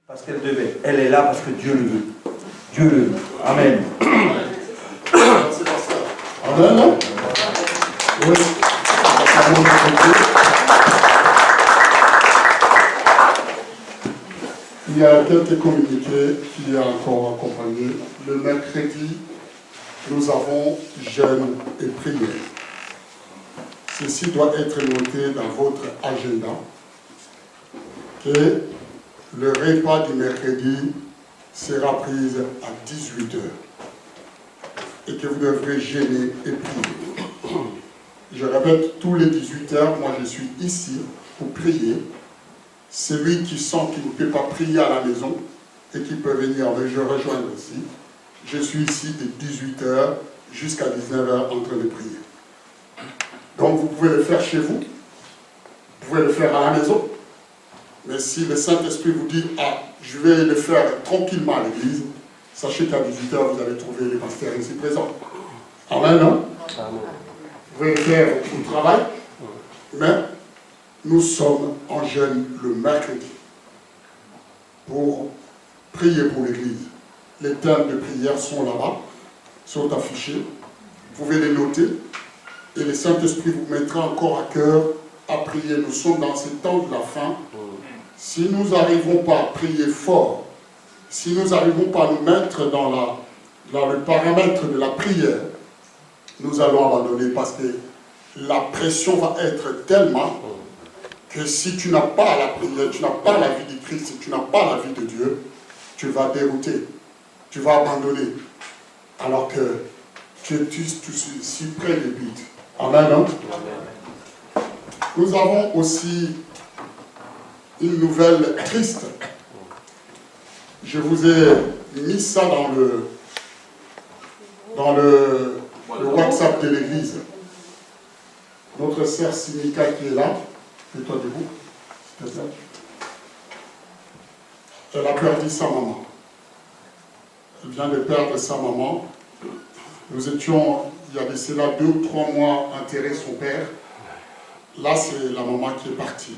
Parce qu'elle devait. Elle est là parce que Dieu le veut. Dieu le veut. Amen. Amen. Oui. Il y a quelques communiqués qui ont encore accompagné. Le mercredi, nous avons jeûne et prière. Ceci doit être noté dans votre agenda. Que le repas du mercredi sera pris à 18 h. Et que vous devrez jeûner et prier. Je répète, tous les 18 h, moi je suis ici pour prier. Celui qui sent qu'il ne peut pas prier à la maison et qui peut venir me rejoindre ici, je suis ici de 18 h jusqu'à 19 h en train de prier. Donc vous pouvez le faire chez vous, vous pouvez le faire à la maison, mais si le Saint-Esprit vous dit « Ah, je vais le faire tranquillement à l'église », sachez qu'à 18 h, vous allez trouver les pasteurs ici présents. Amen, non? Amen. Vous pouvez le faire au travail, mais nous sommes en jeûne le mercredi pour prier pour l'église. Les thèmes de prière sont là-bas, sont affichés. Vous pouvez les noter et le Saint-Esprit vous mettra encore à cœur à prier. Nous sommes dans ce temps de la fin. Si nous n'arrivons pas à prier fort, si nous n'arrivons pas à nous mettre dans le paramètre de la prière, nous allons abandonner parce que la pression va être tellement que si tu n'as pas la prière, tu n'as pas la vie de Christ, si tu n'as pas la vie de Dieu, tu vas dérouter, tu vas abandonner, alors que tu es si près du but. Amen, non? Nous avons aussi une nouvelle triste. Je vous ai mis ça dans le WhatsApp de l'église. Notre sœur Simika qui est là, mets-toi debout, s'il te plaît. Elle a perdu sa maman. Elle vient de perdre sa maman. Nous étions, il y a de cela 2 ou 3 mois, enterré son père. Là, c'est la maman qui est partie.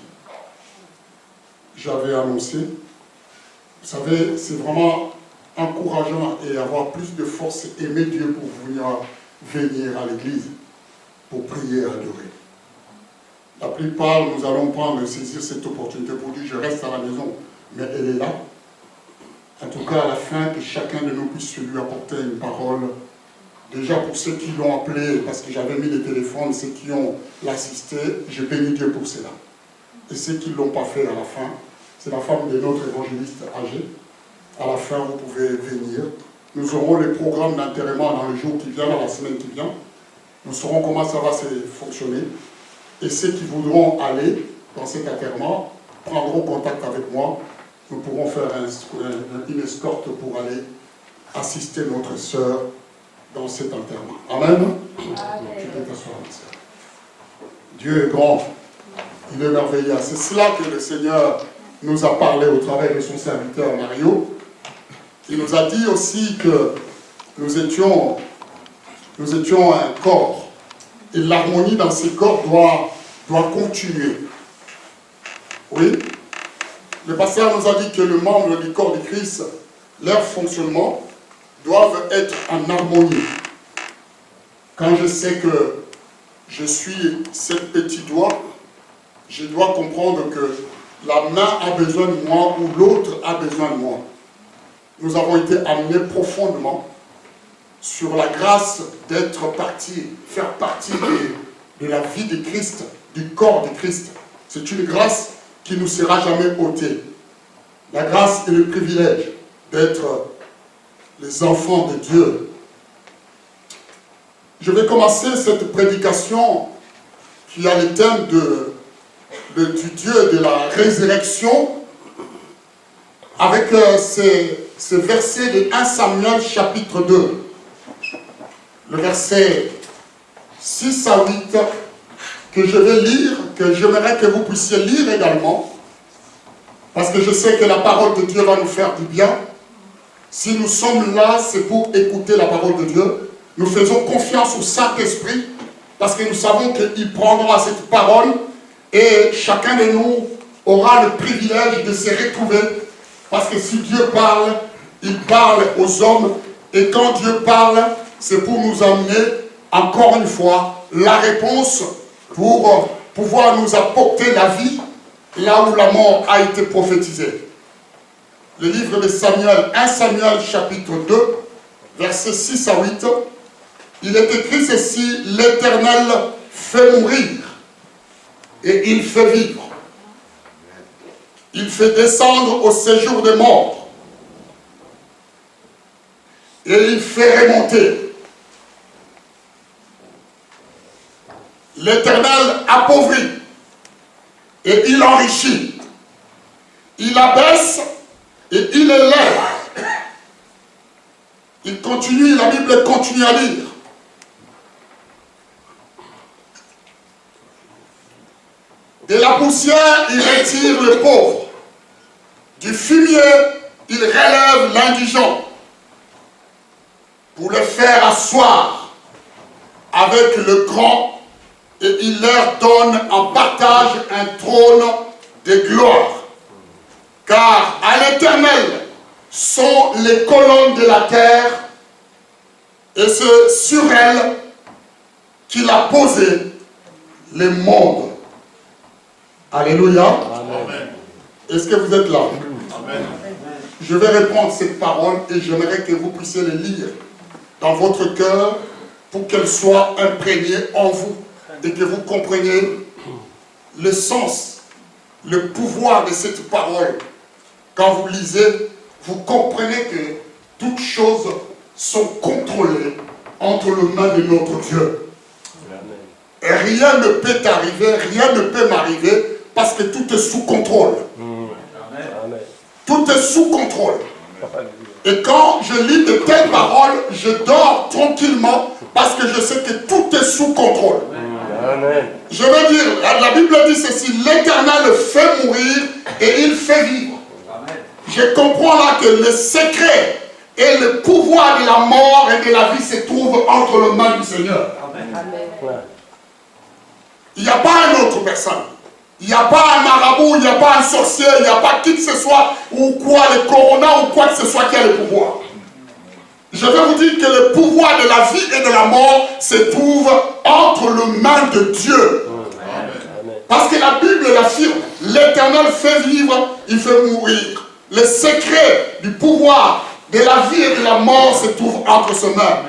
J'avais annoncé. Vous savez, c'est vraiment encourageant et avoir plus de force et aimer Dieu pour venir à l'église, pour prier et adorer. La plupart, nous allons saisir cette opportunité pour dire, je reste à la maison, mais elle est là. En tout cas, à la fin, que chacun de nous puisse lui apporter une parole. Déjà pour ceux qui l'ont appelé, parce que j'avais mis le téléphone, ceux qui ont l'assisté, je bénis Dieu pour cela. Et ceux qui ne l'ont pas fait à la fin, c'est la femme de notre évangéliste âgé. À la fin, vous pouvez venir. Nous aurons les programmes d'enterrement dans le jour qui vient, dans la semaine qui vient. Nous saurons comment ça va fonctionner. Et ceux qui voudront aller dans cet enterrement prendront contact avec moi. Nous pourrons faire une escorte pour aller assister notre sœur dans cet enterrement. Amen. Tu peux t'asseoir, ma sœur. Dieu est grand. Il est merveilleux. C'est cela que le Seigneur nous a parlé au travers de son serviteur Mario. Il nous a dit aussi que nous étions un corps. Et l'harmonie dans ces corps doit continuer. Oui. Le pasteur nous a dit que les membres du corps de Christ, leur fonctionnement, doivent être en harmonie. Quand je sais que je suis ce petit doigt, je dois comprendre que la main a besoin de moi ou l'autre a besoin de moi. Nous avons été amenés profondément sur la grâce d'être partis, faire partie de la vie de Christ, du corps de Christ. C'est une grâce qui ne nous sera jamais ôtée. La grâce et le privilège d'être les enfants de Dieu. Je vais commencer cette prédication qui a le thème du Dieu de la résurrection avec ce verset de 1 Samuel chapitre 2. Le verset 6 à 8 que je vais lire, que j'aimerais que vous puissiez lire également, parce que je sais que la parole de Dieu va nous faire du bien. Si nous sommes là, c'est pour écouter la parole de Dieu. Nous faisons confiance au Saint-Esprit, parce que nous savons qu'il prendra cette parole et chacun de nous aura le privilège de se retrouver Parce que si Dieu parle, il parle aux hommes. Et quand Dieu parle, c'est pour nous amener, encore une fois, la réponse pour pouvoir nous apporter la vie là où la mort a été prophétisée. Le livre de Samuel, 1 Samuel chapitre 2, versets 6 à 8, il est écrit ceci: l'Éternel fait mourir et il fait vivre. Il fait descendre au séjour des morts et il fait remonter. L'Éternel appauvrit et il enrichit. Il abaisse et il élève. Il continue, la Bible continue à lire. De la poussière, il retire le pauvre. Du fumier, il relève l'indigent pour le faire asseoir avec le grand, et il leur donne en partage un trône de gloire. Car à l'Éternel sont les colonnes de la terre, et c'est sur elles qu'il a posé les mondes. Alléluia. Amen. Est-ce que vous êtes là? Amen. Je vais reprendre cette parole et j'aimerais que vous puissiez les lire dans votre cœur pour qu'elle soit imprégnée en vous et que vous compreniez le sens, le pouvoir de cette parole. Quand vous lisez, vous comprenez que toutes choses sont contrôlées entre les mains de notre Dieu. Et rien ne peut t'arriver, rien ne peut m'arriver parce que tout est sous contrôle. Amen. Tout est sous contrôle. Et quand je lis de telles paroles, je dors tranquillement parce que je sais que tout est sous contrôle. Amen. Je veux dire, la Bible dit ceci: l'Éternel fait mourir et il fait vivre. Amen. Je comprends là que le secret et le pouvoir de la mort et de la vie se trouvent entre les mains du Seigneur. Amen. Il n'y a pas une autre personne. Il n'y a pas un marabout, il n'y a pas un sorcier, il n'y a pas qui que ce soit, ou quoi, le corona, ou quoi que ce soit qui a le pouvoir. Je vais vous dire que le pouvoir de la vie et de la mort se trouve entre les mains de Dieu. Parce que la Bible l'affirme: l'Éternel fait vivre, il fait mourir. Le secret du pouvoir de la vie et de la mort se trouve entre ses mains.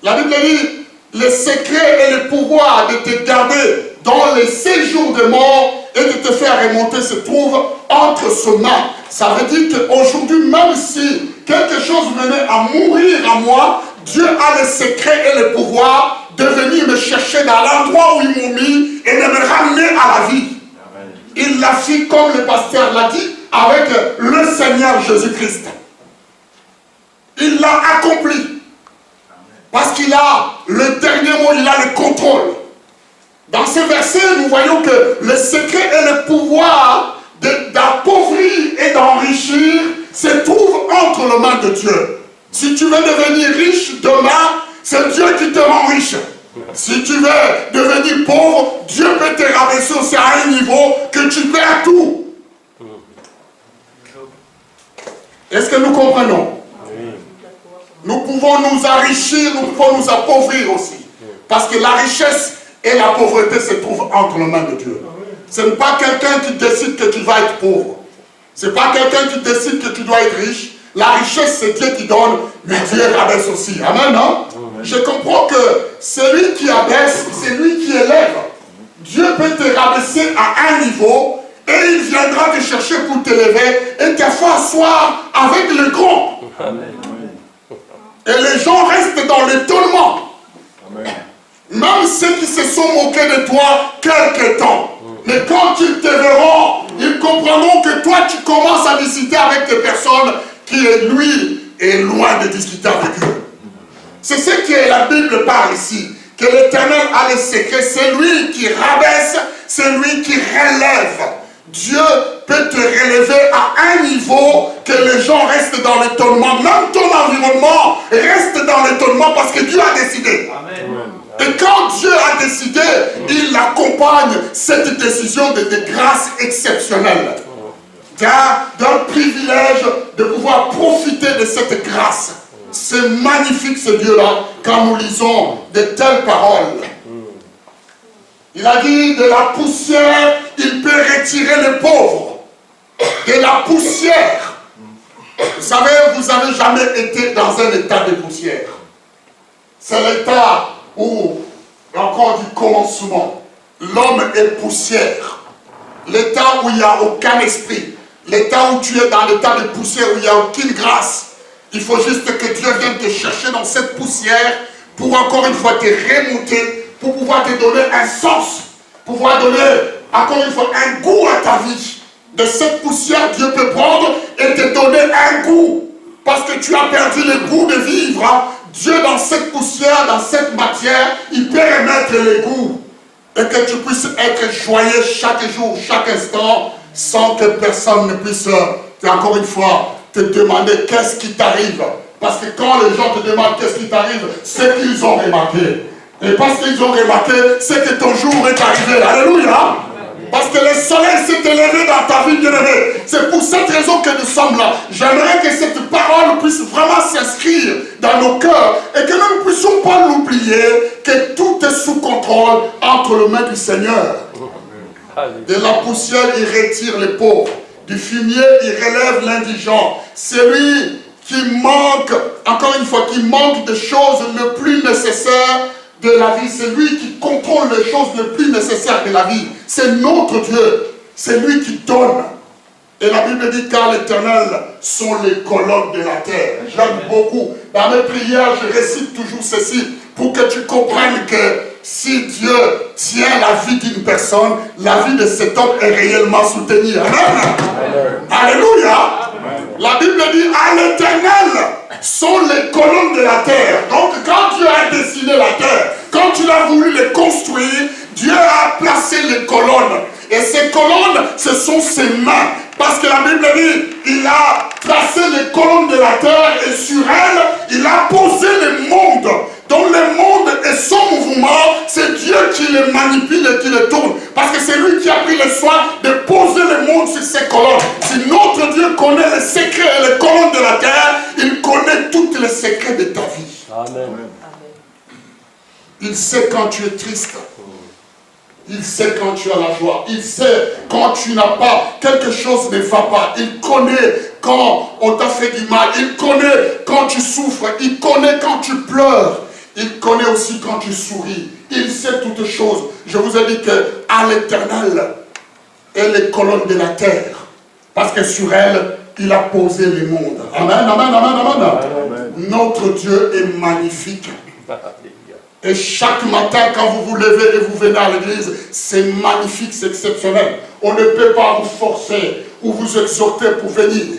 La Bible dit: le secret et le pouvoir de te garder dans les séjours de mort et de te faire remonter se trouve entre ses mains. Ça veut dire qu'aujourd'hui, même si quelque chose venait à mourir à moi, Dieu a le secret et le pouvoir de venir me chercher dans l'endroit où ils m'ont mis et de me ramener à la vie. Amen. Il l'a fait comme le pasteur l'a dit avec le Seigneur Jésus-Christ. Il l'a accompli. Parce qu'il a le dernier mot, il a le contrôle. Dans ce verset, nous voyons que le secret et le pouvoir d'appauvrir et d'enrichir se trouvent entre les mains de Dieu. Si tu veux devenir riche demain, c'est Dieu qui te rend riche. Si tu veux devenir pauvre, Dieu peut te rabaisser aussi à un niveau que tu perds tout. Est-ce que nous comprenons? Nous pouvons nous enrichir, nous pouvons nous appauvrir aussi. Parce que la richesse et la pauvreté se trouvent entre les mains de Dieu. Ce n'est pas quelqu'un qui décide que tu vas être pauvre. Ce n'est pas quelqu'un qui décide que tu dois être riche. La richesse, c'est Dieu qui donne, mais Dieu rabaisse aussi. Amen, non? Je comprends que celui qui abaisse, c'est lui qui élève. Dieu peut te rabaisser à un niveau et il viendra te chercher pour t'élever et te faire asseoir avec le grand. Amen. Et les gens restent dans l'étonnement. Même ceux qui se sont moqués de toi quelque temps. Mais quand ils te verront, ils comprendront que toi tu commences à discuter avec des personnes qui, lui, est loin de discuter avec eux. C'est ce que la Bible parle ici. Que l'Éternel a les secrets. C'est lui qui rabaisse, c'est lui qui relève. Dieu peut te relever à un niveau que les gens restent dans l'étonnement. Même ton environnement reste dans l'étonnement parce que Dieu a décidé. Amen. Et quand Dieu a décidé, il accompagne cette décision de grâce exceptionnelle. d'un privilège de pouvoir profiter de cette grâce. C'est magnifique ce Dieu-là quand nous lisons de telles paroles. Il a dit de la poussière, il peut retirer les pauvres. De la poussière. Vous savez, vous n'avez jamais été dans un état de poussière. C'est l'état où, encore du commencement, l'homme est poussière. L'état où il n'y a aucun esprit. L'état où tu es dans l'état de poussière, où il n'y a aucune grâce. Il faut juste que Dieu vienne te chercher dans cette poussière pour encore une fois te remonter, pour pouvoir te donner un sens, pour pouvoir donner encore une fois un goût à ta vie. De cette poussière, Dieu peut prendre et te donner un goût. Parce que tu as perdu le goût de vivre. Hein. Dieu, dans cette poussière, dans cette matière, il peut remettre les goûts. Et que tu puisses être joyeux chaque jour, chaque instant, sans que personne ne puisse, encore une fois, te demander qu'est-ce qui t'arrive. Parce que quand les gens te demandent qu'est-ce qui t'arrive, c'est qu'ils ont remarqué. Et parce qu'ils ont remarqué, c'est que ton jour est arrivé. Alléluia. Parce que le soleil s'est élevé dans ta vie, bien-aimée. C'est pour cette raison que nous sommes là. J'aimerais que cette parole puisse vraiment s'inscrire dans nos cœurs et que nous ne puissions pas l'oublier, que tout est sous contrôle entre les mains du Seigneur. De la poussière, il retire les pauvres. Du fumier, il relève l'indigent. Celui qui manque, encore une fois, qui manque de choses les plus nécessaires de la vie, c'est lui qui contrôle les choses les plus nécessaires de la vie. C'est notre Dieu. C'est lui qui donne. Et la Bible dit car l'Éternel sont les colonnes de la terre. J'aime beaucoup. Dans mes prières, je récite toujours ceci pour que tu comprennes que si Dieu tient la vie d'une personne, la vie de cet homme est réellement soutenue. Amen. Alléluia. La Bible dit à l'Éternel sont les colonnes de la terre. Donc quand Dieu a dessiné la terre, quand il a voulu les construire, Dieu a placé les colonnes. Et ces colonnes, ce sont ses mains. Parce que la Bible dit, il a tracé les colonnes de la terre et sur elles, il a posé le monde. Donc le monde et son mouvement, c'est Dieu qui les manipule et qui les tourne. Parce que c'est lui qui a pris le soin de poser le monde sur ses colonnes. Si notre Dieu connaît les secrets et les colonnes de la terre, il connaît tous les secrets de ta vie. Amen. Il sait quand tu es triste. Il sait quand tu as la joie. Il sait quand tu n'as pas, quelque chose ne va pas. Il connaît quand on t'a fait du mal. Il connaît quand tu souffres. Il connaît quand tu pleures. Il connaît aussi quand tu souris. Il sait toutes choses. Je vous ai dit qu'à l'Éternel est les colonnes de la terre. Parce que sur elle, il a posé les mondes. Amen, amen, amen, amen. Amen. Notre Dieu est magnifique. Et chaque matin, quand vous vous levez et vous venez à l'église, c'est magnifique, c'est exceptionnel. On ne peut pas vous forcer ou vous exhorter pour venir.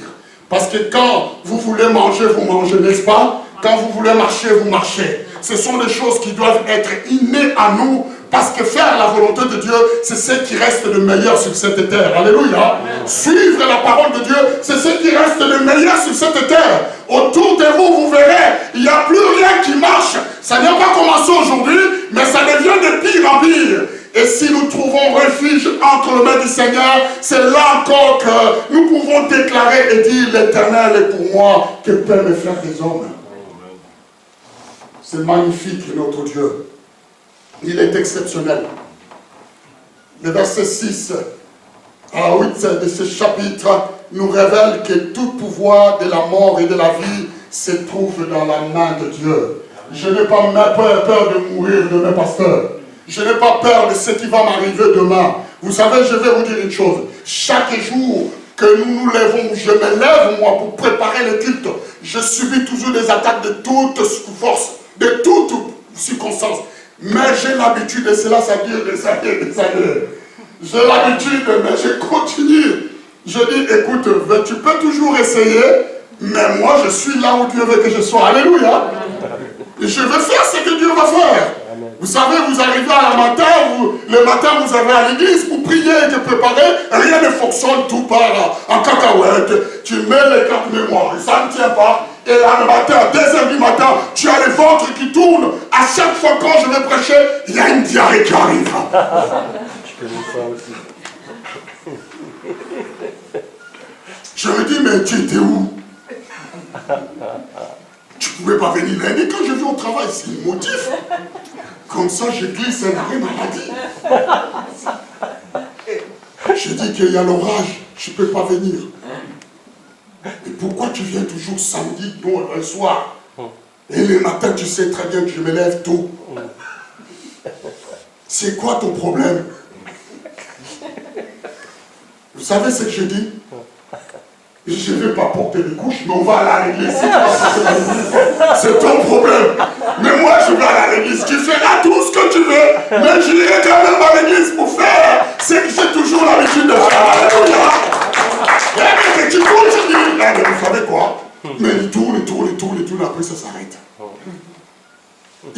Parce que quand vous voulez manger, vous mangez, n'est-ce pas? Quand vous voulez marcher, vous marchez. Ce sont des choses qui doivent être innées à nous. Parce que faire la volonté de Dieu, c'est ce qui reste le meilleur sur cette terre. Alléluia. Suivre la parole de Dieu, c'est ce qui reste le meilleur sur cette terre. Autour de vous, vous verrez, il n'y a plus rien qui marche. Ça n'a pas commencé aujourd'hui, mais ça devient de pire en pire. Et si nous trouvons refuge entre les mains du Seigneur, c'est là encore que nous pouvons déclarer et dire l'Éternel est pour moi, que peuvent me faire des hommes. C'est magnifique notre Dieu. Il est exceptionnel. Le verset 6 à 8 de ce chapitre nous révèle que tout pouvoir de la mort et de la vie se trouve dans la main de Dieu. Je n'ai pas peur de mourir demain, pasteur. Je n'ai pas peur de ce qui va m'arriver demain. Vous savez, je vais vous dire une chose. Chaque jour que nous nous lèvons, je me lève moi pour préparer le culte. Je subis toujours des attaques de toutes forces, de toutes circonstances. Mais j'ai l'habitude, et cela ça dure des années, des années. J'ai l'habitude, mais je continue. Je dis, écoute, tu peux toujours essayer, mais moi je suis là où Dieu veut que je sois. Alléluia. Et je vais faire ce que Dieu va faire. Vous savez, vous arrivez à la matin, le matin vous allez à l'église, vous priez, vous préparez, rien ne fonctionne, tout part en cacahuète. Tu mets les cartes mémoire, ça ne tient pas. Et là, le matin, à 2h du matin, tu as le ventre qui tourne. À chaque fois quand je vais prêcher, il y a une diarrhée qui arrive. Je connais ça aussi. Mais tu étais où? Tu ne pouvais pas venir lundi quand je viens au travail, c'est le motif. Comme ça, je glisse un arrêt maladie. Je dis qu'il y a l'orage, je ne peux pas venir. Et pourquoi tu viens toujours samedi, non, le soir? Et le matin, tu sais très bien que je me lève tôt. C'est quoi ton problème? Vous savez ce que je dis? Je ne vais pas porter les couches, mais on va aller à l'église. C'est ton problème. Mais moi, je vais aller à l'église. Tu feras tout ce que tu veux, mais je irai quand même à l'église pour faire ce que j'ai toujours l'habitude de faire. Alléluia. Et tu continues. Mais vous savez quoi? Mais il tourne, après ça s'arrête.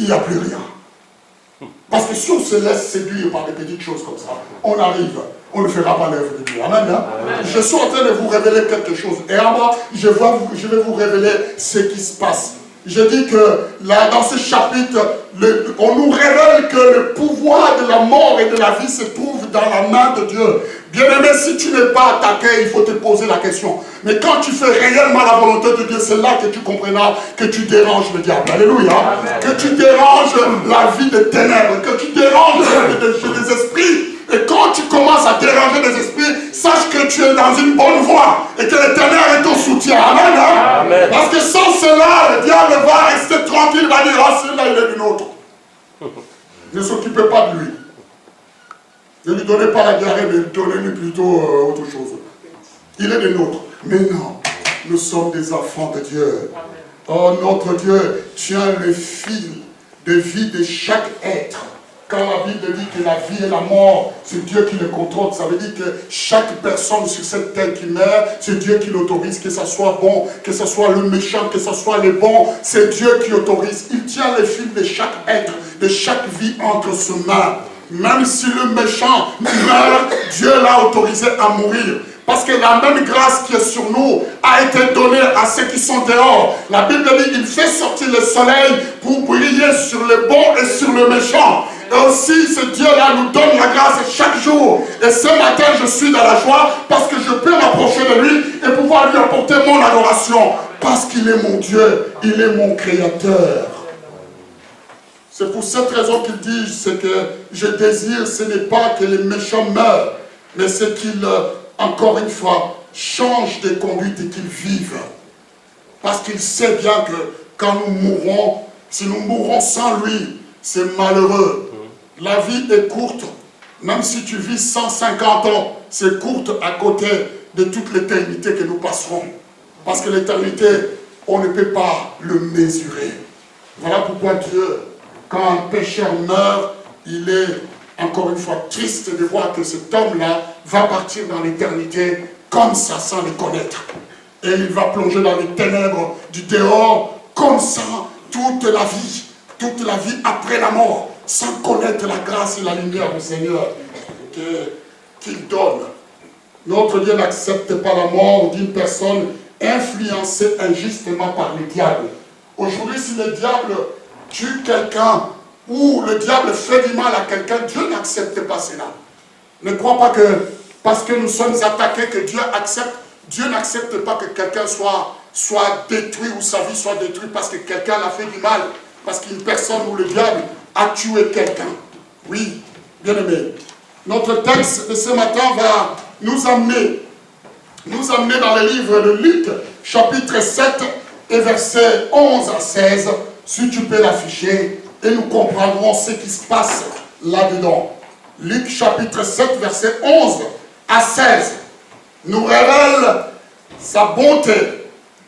Il n'y a plus rien. Parce que si on se laisse séduire par des petites choses comme ça, on arrive, on ne fera pas l'œuvre de Dieu. Amen, hein? Amen. Je suis en train de vous révéler quelque chose. Et en bas, je vais vous révéler ce qui se passe. Je dis que là, dans ce chapitre, on nous révèle que le pouvoir de la mort et de la vie se trouve dans la main de Dieu. Bien-aimé, si tu n'es pas attaqué, il faut te poser la question. Mais quand tu fais réellement la volonté de Dieu, c'est là que tu comprendras que tu déranges le diable. Alléluia. Amen. Que tu déranges la vie des ténèbres, que tu déranges les esprits. Et quand tu commences à déranger les esprits, sache que tu es dans une bonne voie et que l'Éternel est ton soutien. Amen, hein? Amen. Parce que sans cela, le diable va rester tranquille, il va dire, ah, celui-là, il est du nôtre. Ne s'occupez pas de lui. Ne lui donnez pas la diarrhée, mais donnez-lui plutôt autre chose. Il est des nôtres. Mais non, nous sommes des enfants de Dieu. Oh, notre Dieu tient le fil de vie de chaque être. Quand la Bible dit que la vie et la mort, c'est Dieu qui le contrôle, ça veut dire que chaque personne sur cette terre qui meurt, c'est Dieu qui l'autorise, que ce soit bon, que ce soit le méchant, que ce soit le bon, c'est Dieu qui autorise. Il tient le fil de chaque être, de chaque vie entre ses mains. Même si le méchant meurt, Dieu l'a autorisé à mourir. Parce que la même grâce qui est sur nous a été donnée à ceux qui sont dehors. La Bible dit qu'il fait sortir le soleil pour briller sur le bon et sur le méchant. Et aussi, ce Dieu-là nous donne la grâce chaque jour. Et ce matin, je suis dans la joie parce que je peux m'approcher de lui et pouvoir lui apporter mon adoration. Parce qu'il est mon Dieu, il est mon Créateur. C'est pour cette raison qu'il dit, c'est que je désire, ce n'est pas que les méchants meurent, mais c'est qu'ils, encore une fois, changent de conduite et qu'ils vivent. Parce qu'il sait bien que quand nous mourrons, si nous mourrons sans lui, c'est malheureux. La vie est courte. Même si tu vis 150 ans, c'est courte à côté de toute l'éternité que nous passerons. Parce que l'éternité, on ne peut pas le mesurer. Voilà pourquoi Dieu, quand un pécheur meurt, il est encore une fois triste de voir que cet homme-là va partir dans l'éternité comme ça, sans le connaître. Et il va plonger dans les ténèbres du dehors, comme ça, toute la vie après la mort, sans connaître la grâce et la lumière du Seigneur qu'il donne. Notre Dieu n'accepte pas la mort d'une personne influencée injustement par le diable. Aujourd'hui, si le diable tue quelqu'un ou le diable fait du mal à quelqu'un, Dieu n'accepte pas cela. Ne crois pas que parce que nous sommes attaqués que Dieu accepte. Dieu n'accepte pas que quelqu'un soit détruit ou sa vie soit détruite parce que quelqu'un a fait du mal. Parce qu'une personne ou le diable a tué quelqu'un. Oui, bien aimé. Notre texte de ce matin va nous amener dans le livre de Luc, chapitre 7 et versets 11 à 16. Si tu peux l'afficher, et nous comprendrons ce qui se passe là-dedans. Luc chapitre 7, verset 11 à 16, nous révèle sa bonté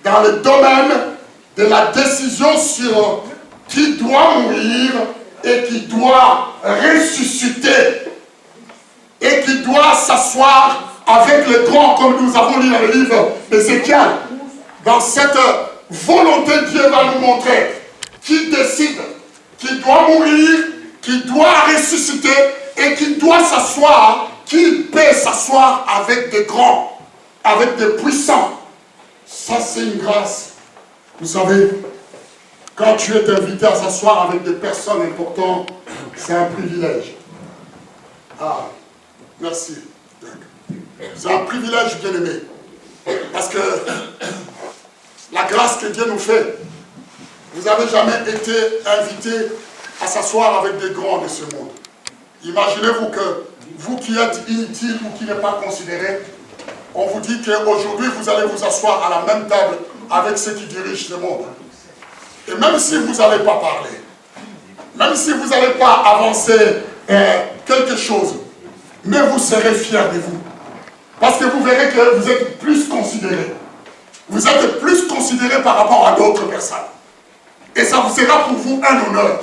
dans le domaine de la décision sur qui doit mourir et qui doit ressusciter et qui doit s'asseoir avec les grands, comme nous avons lu dans le livre d'Ézéchiel. Dans cette volonté, Dieu va nous montrer qui décide, qui doit mourir, qui doit ressusciter et qui doit s'asseoir, qui peut s'asseoir avec des grands, avec des puissants. Ça, c'est une grâce. Vous savez, quand tu es invité à s'asseoir avec des personnes importantes, c'est un privilège. Ah, merci. C'est un privilège, bien-aimé. Parce que la grâce que Dieu nous fait, vous n'avez jamais été invité à s'asseoir avec des grands de ce monde. Imaginez-vous que vous qui êtes inutile ou qui n'êtes pas considéré, on vous dit qu'aujourd'hui vous allez vous asseoir à la même table avec ceux qui dirigent le monde. Et même si vous n'allez pas parler, même si vous n'allez pas avancer quelque chose, mais vous serez fiers de vous. Parce que vous verrez que vous êtes plus considérés. Vous êtes plus considérés par rapport à d'autres personnes. Et ça vous sera pour vous un honneur.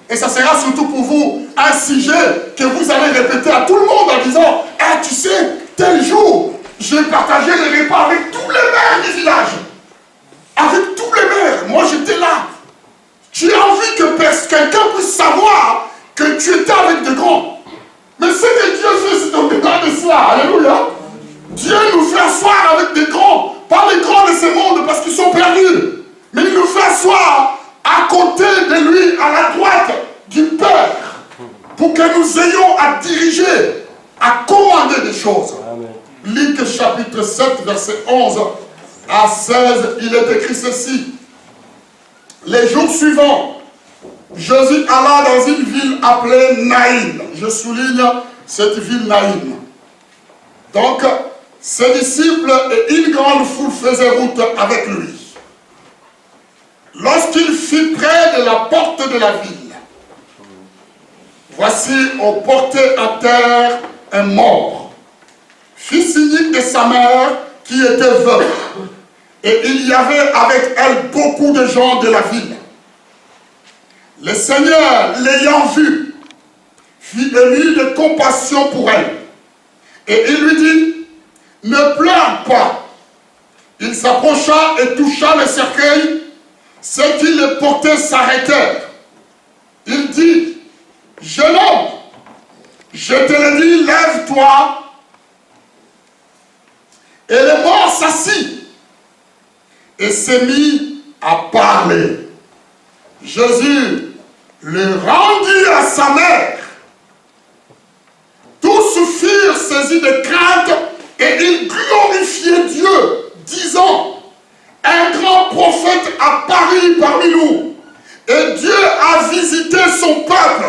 Et ça sera surtout pour vous un sujet que vous allez répéter à tout le monde en disant « Ah, tu sais, tel jour, j'ai partagé les repas avec tous les maires du village. Avec tous les maires. Moi, j'étais là. » Tu as envie que quelqu'un puisse savoir que tu étais avec de grands. Mais ce que Dieu fait, c'est au-delà de cela. Alléluia. Dieu nous fait asseoir avec des grands. Pas les grands de ce monde parce qu'ils sont perdus. Mais il nous fait asseoir à côté de lui, à la droite du Père. Pour que nous ayons à diriger, à commander des choses. Luc chapitre 7, verset 11 à 16, il est écrit ceci. Les jours suivants, Jésus alla dans une ville appelée Naïm. Je souligne cette ville Naïm. Donc, ses disciples et une grande foule faisaient route avec lui. Lorsqu'il fut près de la porte de la ville, voici, on portait à terre un mort, fils unique de sa mère qui était veuve. Et il y avait avec elle beaucoup de gens de la ville. Le Seigneur, l'ayant vue, fit ému de compassion pour elle. Et il lui dit, ne pleure pas. Il s'approcha et toucha le cercueil. Ceux qui le portaient s'arrêtèrent. Il dit, jeune homme, je te le dis, lève-toi. Et le mort s'assit et s'est mis à parler. Jésus le rendit à sa mère. Tous furent saisis de crainte et ils glorifiaient Dieu, disant, un grand prophète apparut parmi nous et Dieu a visité son peuple.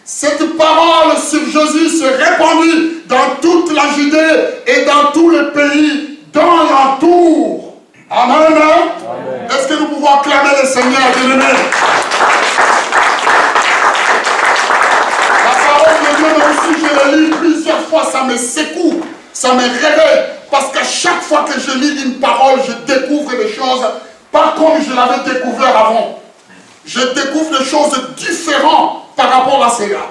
Cette parole sur Jésus se répandit dans toute la Judée et dans tous les pays dans l'entour. Amen. Amen. Est-ce que nous pouvons acclamer le Seigneur, bien-aimé? La parole de Dieu, même si je la lis plusieurs fois, ça me secoue, ça me réveille. Parce qu'à chaque fois que je lis une parole, je découvre des choses, pas comme je l'avais découvert avant. Je découvre des choses différentes par rapport à cela.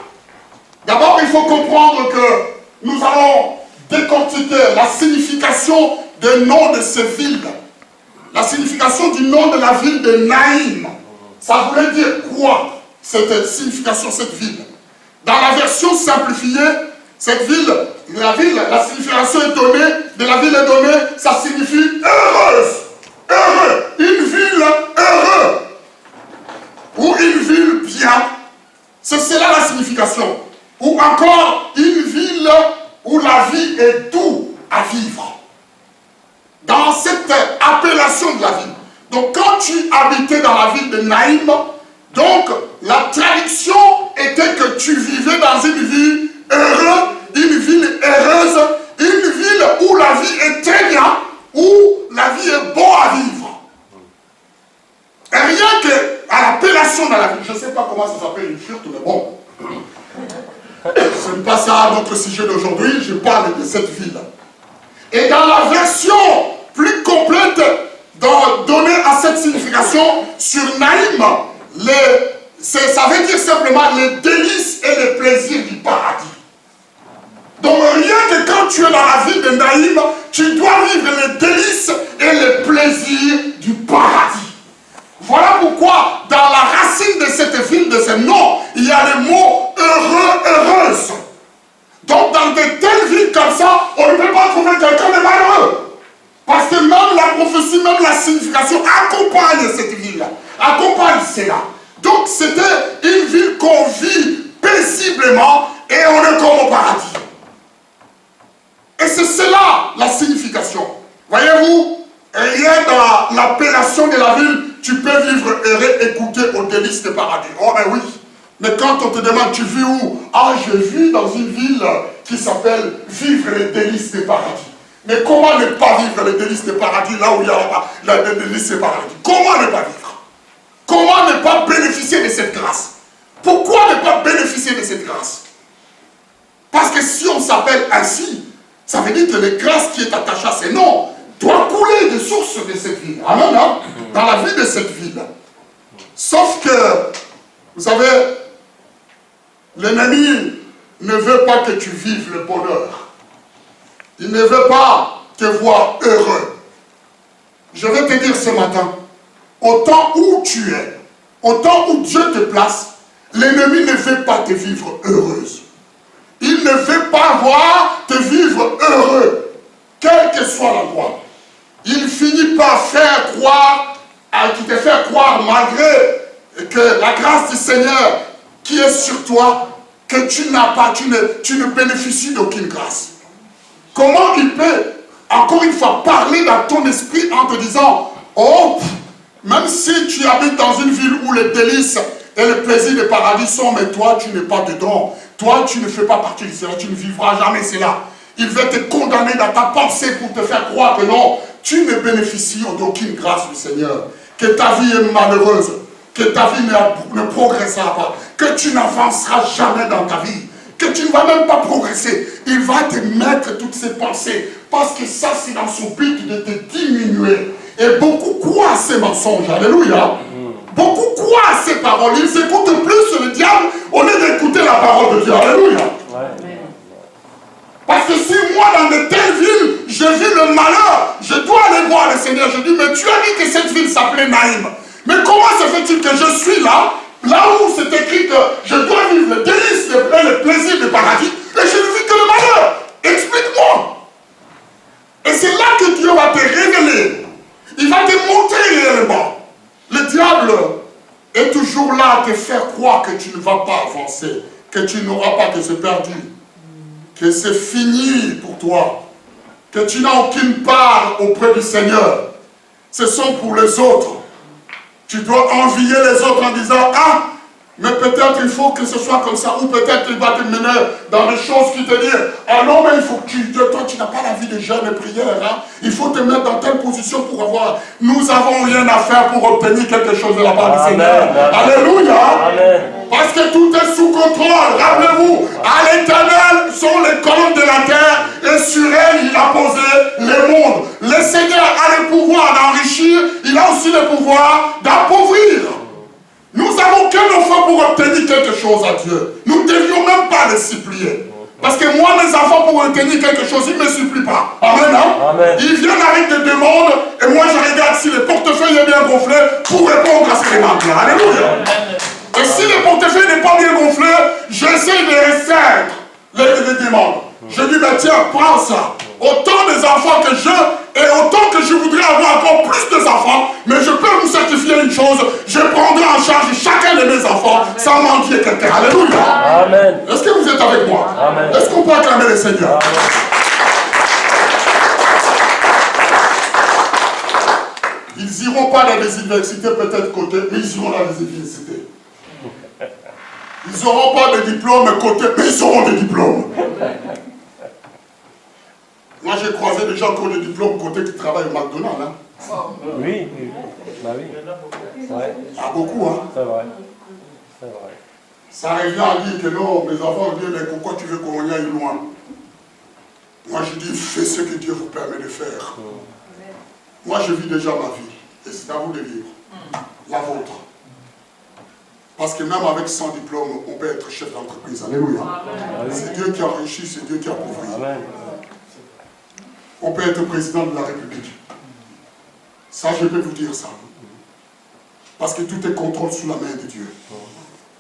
D'abord, il faut comprendre que nous allons décortiquer la signification des noms de ces villes. La signification du nom de la ville de Naïm. Ça voulait dire quoi, cette signification, cette ville? Dans la version simplifiée, cette ville, la signification est donnée, de la ville est donnée, ça signifie heureuse. Heureux. Une ville heureuse. Ou une ville bien. C'est cela la signification. Ou encore une ville où la vie est douce à vivre. Dans cette appellation de la ville. Donc quand tu habitais dans la ville de Naïm, donc la traduction était que tu vivais dans une ville heureuse, une ville heureuse, une ville où la vie est très bien, où la vie est bon à vivre. Et rien qu'à l'appellation de la ville, je ne sais pas comment ça s'appelle une furte, mais bon. Ce n'est pas ça notre sujet d'aujourd'hui, je parle de cette ville. Et dans la version plus complète donnée à cette signification sur Naïm, ça veut dire simplement les délices et les plaisirs du paradis. Donc rien que quand tu es dans la ville de Naïm, tu dois vivre les délices et les plaisirs du paradis. Voilà pourquoi dans la racine de cette ville, de ce nom, il y a le mot heureux, heureuse. Donc dans de telles villes comme ça, on ne peut pas trouver quelqu'un de malheureux. Parce que même la prophétie, même la signification accompagne cette ville-là, accompagne cela. Donc c'était une ville qu'on vit paisiblement et on est comme au paradis. Et c'est cela la signification. Voyez-vous, rien dans l'appellation de la ville, tu peux vivre heureux et goûter aux délices des paradis. Oh ben oui. Mais quand on te demande, tu vis où? Ah, je vis dans une ville qui s'appelle vivre les délices des paradis. Mais comment ne pas vivre les délices des paradis là où il y a les délices des paradis? Comment ne pas vivre? Comment ne pas bénéficier de cette grâce? Pourquoi ne pas bénéficier de cette grâce? Parce que si on s'appelle ainsi, ça veut dire que la grâce qui est attachée à ces noms doit couler des sources de cette ville. Amen, hein? Dans la vie de cette ville. Sauf que, vous savez, l'ennemi ne veut pas que tu vives le bonheur. Il ne veut pas te voir heureux. Je vais te dire ce matin, au temps où tu es, au temps où Dieu te place, l'ennemi ne veut pas te vivre heureuse. Il ne veut pas voir te vivre heureux, quel que soit l'endroit. Il finit par faire croire, qui te fait croire, malgré que la grâce du Seigneur qui est sur toi, que tu n'as pas, tu ne bénéficies d'aucune grâce. Comment il peut, encore une fois, parler dans ton esprit en te disant, oh, même si tu habites dans une ville où les délices et les plaisirs des paradis sont, mais toi, tu n'es pas dedans. Toi, tu ne fais pas partie de cela, tu ne vivras jamais cela. Il veut te condamner dans ta pensée pour te faire croire que non, tu ne bénéficies d'aucune grâce du Seigneur. Que ta vie est malheureuse, que ta vie ne progressera pas, que tu n'avanceras jamais dans ta vie, que tu ne vas même pas progresser. Il va te mettre toutes ces pensées, parce que ça, c'est dans son but de te diminuer. Et beaucoup croient à ces mensonges, alléluia. Beaucoup croient à ces paroles. Ils écoutent plus le diable au lieu d'écouter la parole de Dieu, alléluia. Parce que si moi, dans de telles villes, je vis le malheur, je dois aller voir le Seigneur. Je dis, mais tu as dit que cette ville s'appelait Naïm. Mais comment se fait-il que je suis là où c'est écrit que je dois vivre le délice, le plaisir du paradis, et je ne vis que le malheur? Explique-moi. Et c'est là que Dieu va te révéler. Il va te montrer réellement. Le diable est toujours là à te faire croire que tu ne vas pas avancer, que tu n'auras pas, que c'est perdu, que c'est fini pour toi, que tu n'as aucune part auprès du Seigneur. Ce sont pour les autres. Tu dois envier les autres en disant, ah, mais peut-être il faut que ce soit comme ça, ou peut-être il va te mener dans des choses qui te disent, ah non, mais il faut que toi tu n'as pas la vie de jeûne et prière, hein? Il faut te mettre dans telle position pour avoir. Nous n'avons rien à faire pour obtenir quelque chose de la part du Seigneur. Alléluia. Amen. Parce que tout est sous contrôle. Rappelez-vous, à l'Éternel sont les colonnes de la terre, et sur elles il a posé les mondes. Le Seigneur a le pouvoir d'enrichir, il a aussi le pouvoir d'appauvrir. Nous n'avons qu'un enfant pour obtenir quelque chose à Dieu. Nous ne devions même pas les supplier. Parce que moi, mes enfants, pour obtenir quelque chose, ils ne me supplient pas. Amen, hein? Amen. Ils viennent avec des demandes, et moi je regarde si le portefeuille est bien gonflé pour répondre à ces demandes-là. Alléluia. Et si le portefeuille n'est pas bien gonflé, j'essaie de restreindre les demandes. Je dis, mais tiens, prends ça. Autant des enfants que je, et autant que je voudrais avoir encore plus d'enfants, mais je peux vous certifier une chose, je prendrai en charge chacun de mes enfants sans mentir quelqu'un. Alléluia. Amen. Est-ce que vous êtes avec moi? Est-ce qu'on peut acclamer le Seigneur? Amen. Ils n'iront pas dans les universités peut-être côté, mais ils iront dans les universités. Ils n'auront pas de diplôme côté, mais ils auront des diplômes. Moi, j'ai croisé des gens qui ont des diplômes côté qui travaillent au McDonald's. Hein. Oui, oui. Bah oui. Ouais. Ah, beaucoup, hein. C'est vrai. C'est vrai. Ça revient à dire que non, mes enfants disent, mais pourquoi tu veux qu'on aille loin? Moi, je dis, fais ce que Dieu vous permet de faire. Moi, je vis déjà ma vie. Et c'est à vous de vivre. La vôtre. Parce que même avec 100 diplômes, on peut être chef d'entreprise. Alléluia. C'est Dieu qui enrichit, c'est Dieu qui appauvrit. Amen. On peut être président de la République. Ça, je peux vous dire ça. Parce que tout est contrôle sous la main de Dieu.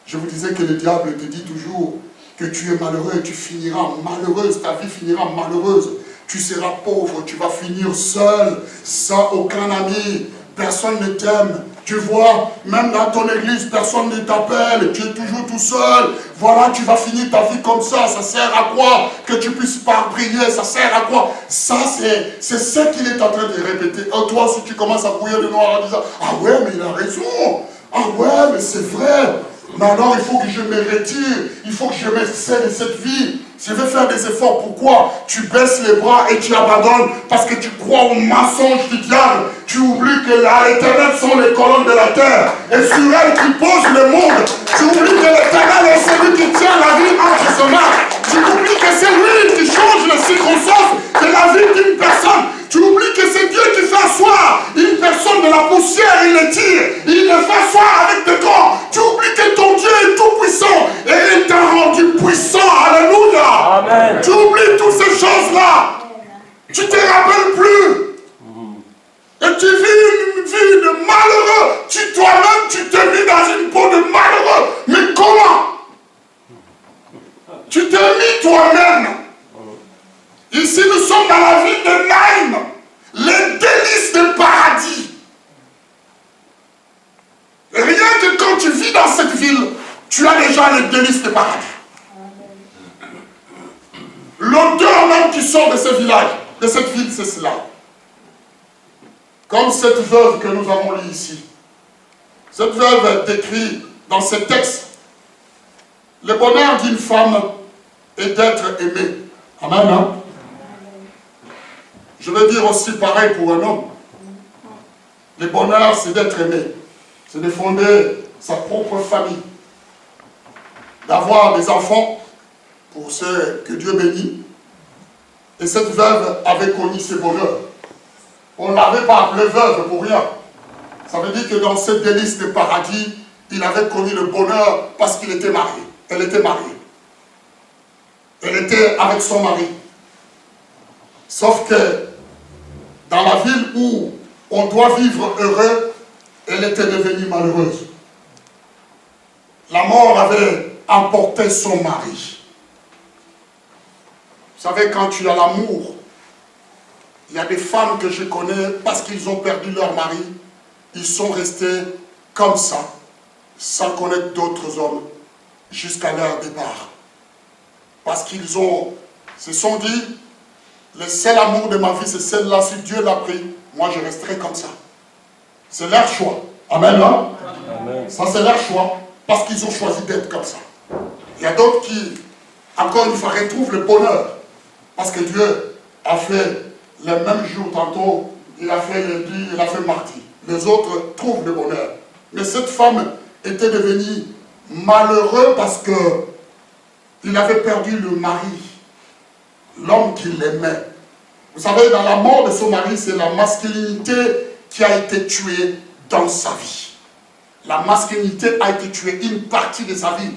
Je vous disais que le diable te dit toujours que tu es malheureux, tu finiras malheureuse, ta vie finira malheureuse. Tu seras pauvre, tu vas finir seul, sans aucun ami, personne ne t'aime. Tu vois, même dans ton église, personne ne t'appelle, tu es toujours tout seul. Voilà, tu vas finir ta vie comme ça. Ça sert à quoi que tu puisses pas prier? Ça sert à quoi? Ça, c'est ce qu'il est en train de répéter. Et toi, si tu commences à brouiller de noir en disant, ah ouais, mais il a raison. Ah ouais, mais c'est vrai. Mais alors, il faut que je me retire. Il faut que je me sers de cette vie. Je vais faire des efforts. Pourquoi? Tu baisses les bras et tu abandonnes parce que tu crois au mensonge du diable. Tu oublies que l'Éternel sont les colonnes de la terre. Et sur elles, tu poses le monde. Tu oublies que l'Éternel est celui qui tient la vie entre ses mains. Tu oublies que c'est lui qui change les circonstances de la vie d'une personne. Tu oublies que c'est Dieu qui fait asseoir une personne de la poussière, il le tire, il le fait asseoir avec de corps. Tu oublies que ton Dieu est tout puissant et il t'a rendu puissant. Alléluia. Amen. Tu oublies toutes ces choses-là. Tu ne te rappelles plus. Et tu vis une vie de malheureux. Toi-même, tu te vis dans une peau de malheureux. Mais comment? Tu te mis toi-même. Ici, nous sommes dans la ville de Naïm, les délices du paradis. Rien que quand tu vis dans cette ville, tu as déjà les délices du paradis. L'odeur même qui sort de ce village, de cette ville, c'est cela. Comme cette veuve que nous avons lue ici. Cette veuve décrit dans ce texte le bonheur d'une femme est d'être aimée. Amen, hein? Je veux dire aussi pareil pour un homme. Le bonheur, c'est d'être aimé. C'est de fonder sa propre famille. D'avoir des enfants pour ceux que Dieu bénit. Et cette veuve avait connu ce bonheur. On ne l'avait pas appelée veuve pour rien. Ça veut dire que dans cette délice de paradis, il avait connu le bonheur parce qu'il était marié. Elle était mariée. Elle était avec son mari. Sauf que dans la ville où on doit vivre heureux, elle était devenue malheureuse. La mort avait emporté son mari. Vous savez, quand tu as l'amour, il y a des femmes que je connais, parce qu'ils ont perdu leur mari, ils sont restés comme ça, sans connaître d'autres hommes, jusqu'à leur départ. Parce qu'ils se sont dit, le seul amour de ma vie, c'est celle-là. Si Dieu l'a pris, moi je resterai comme ça. C'est leur choix. Amen, hein? Amen. Ça, c'est leur choix. Parce qu'ils ont choisi d'être comme ça. Il y a d'autres qui, encore une fois, retrouvent le bonheur. Parce que Dieu a fait le même jour, tantôt, il a fait lundi, il a fait mardi. Les autres trouvent le bonheur. Mais cette femme était devenue malheureuse parce que il avait perdu le mari. L'homme qui l'aimait. Vous savez, dans la mort de son mari, c'est la masculinité qui a été tuée dans sa vie. La masculinité a été tuée, une partie de sa vie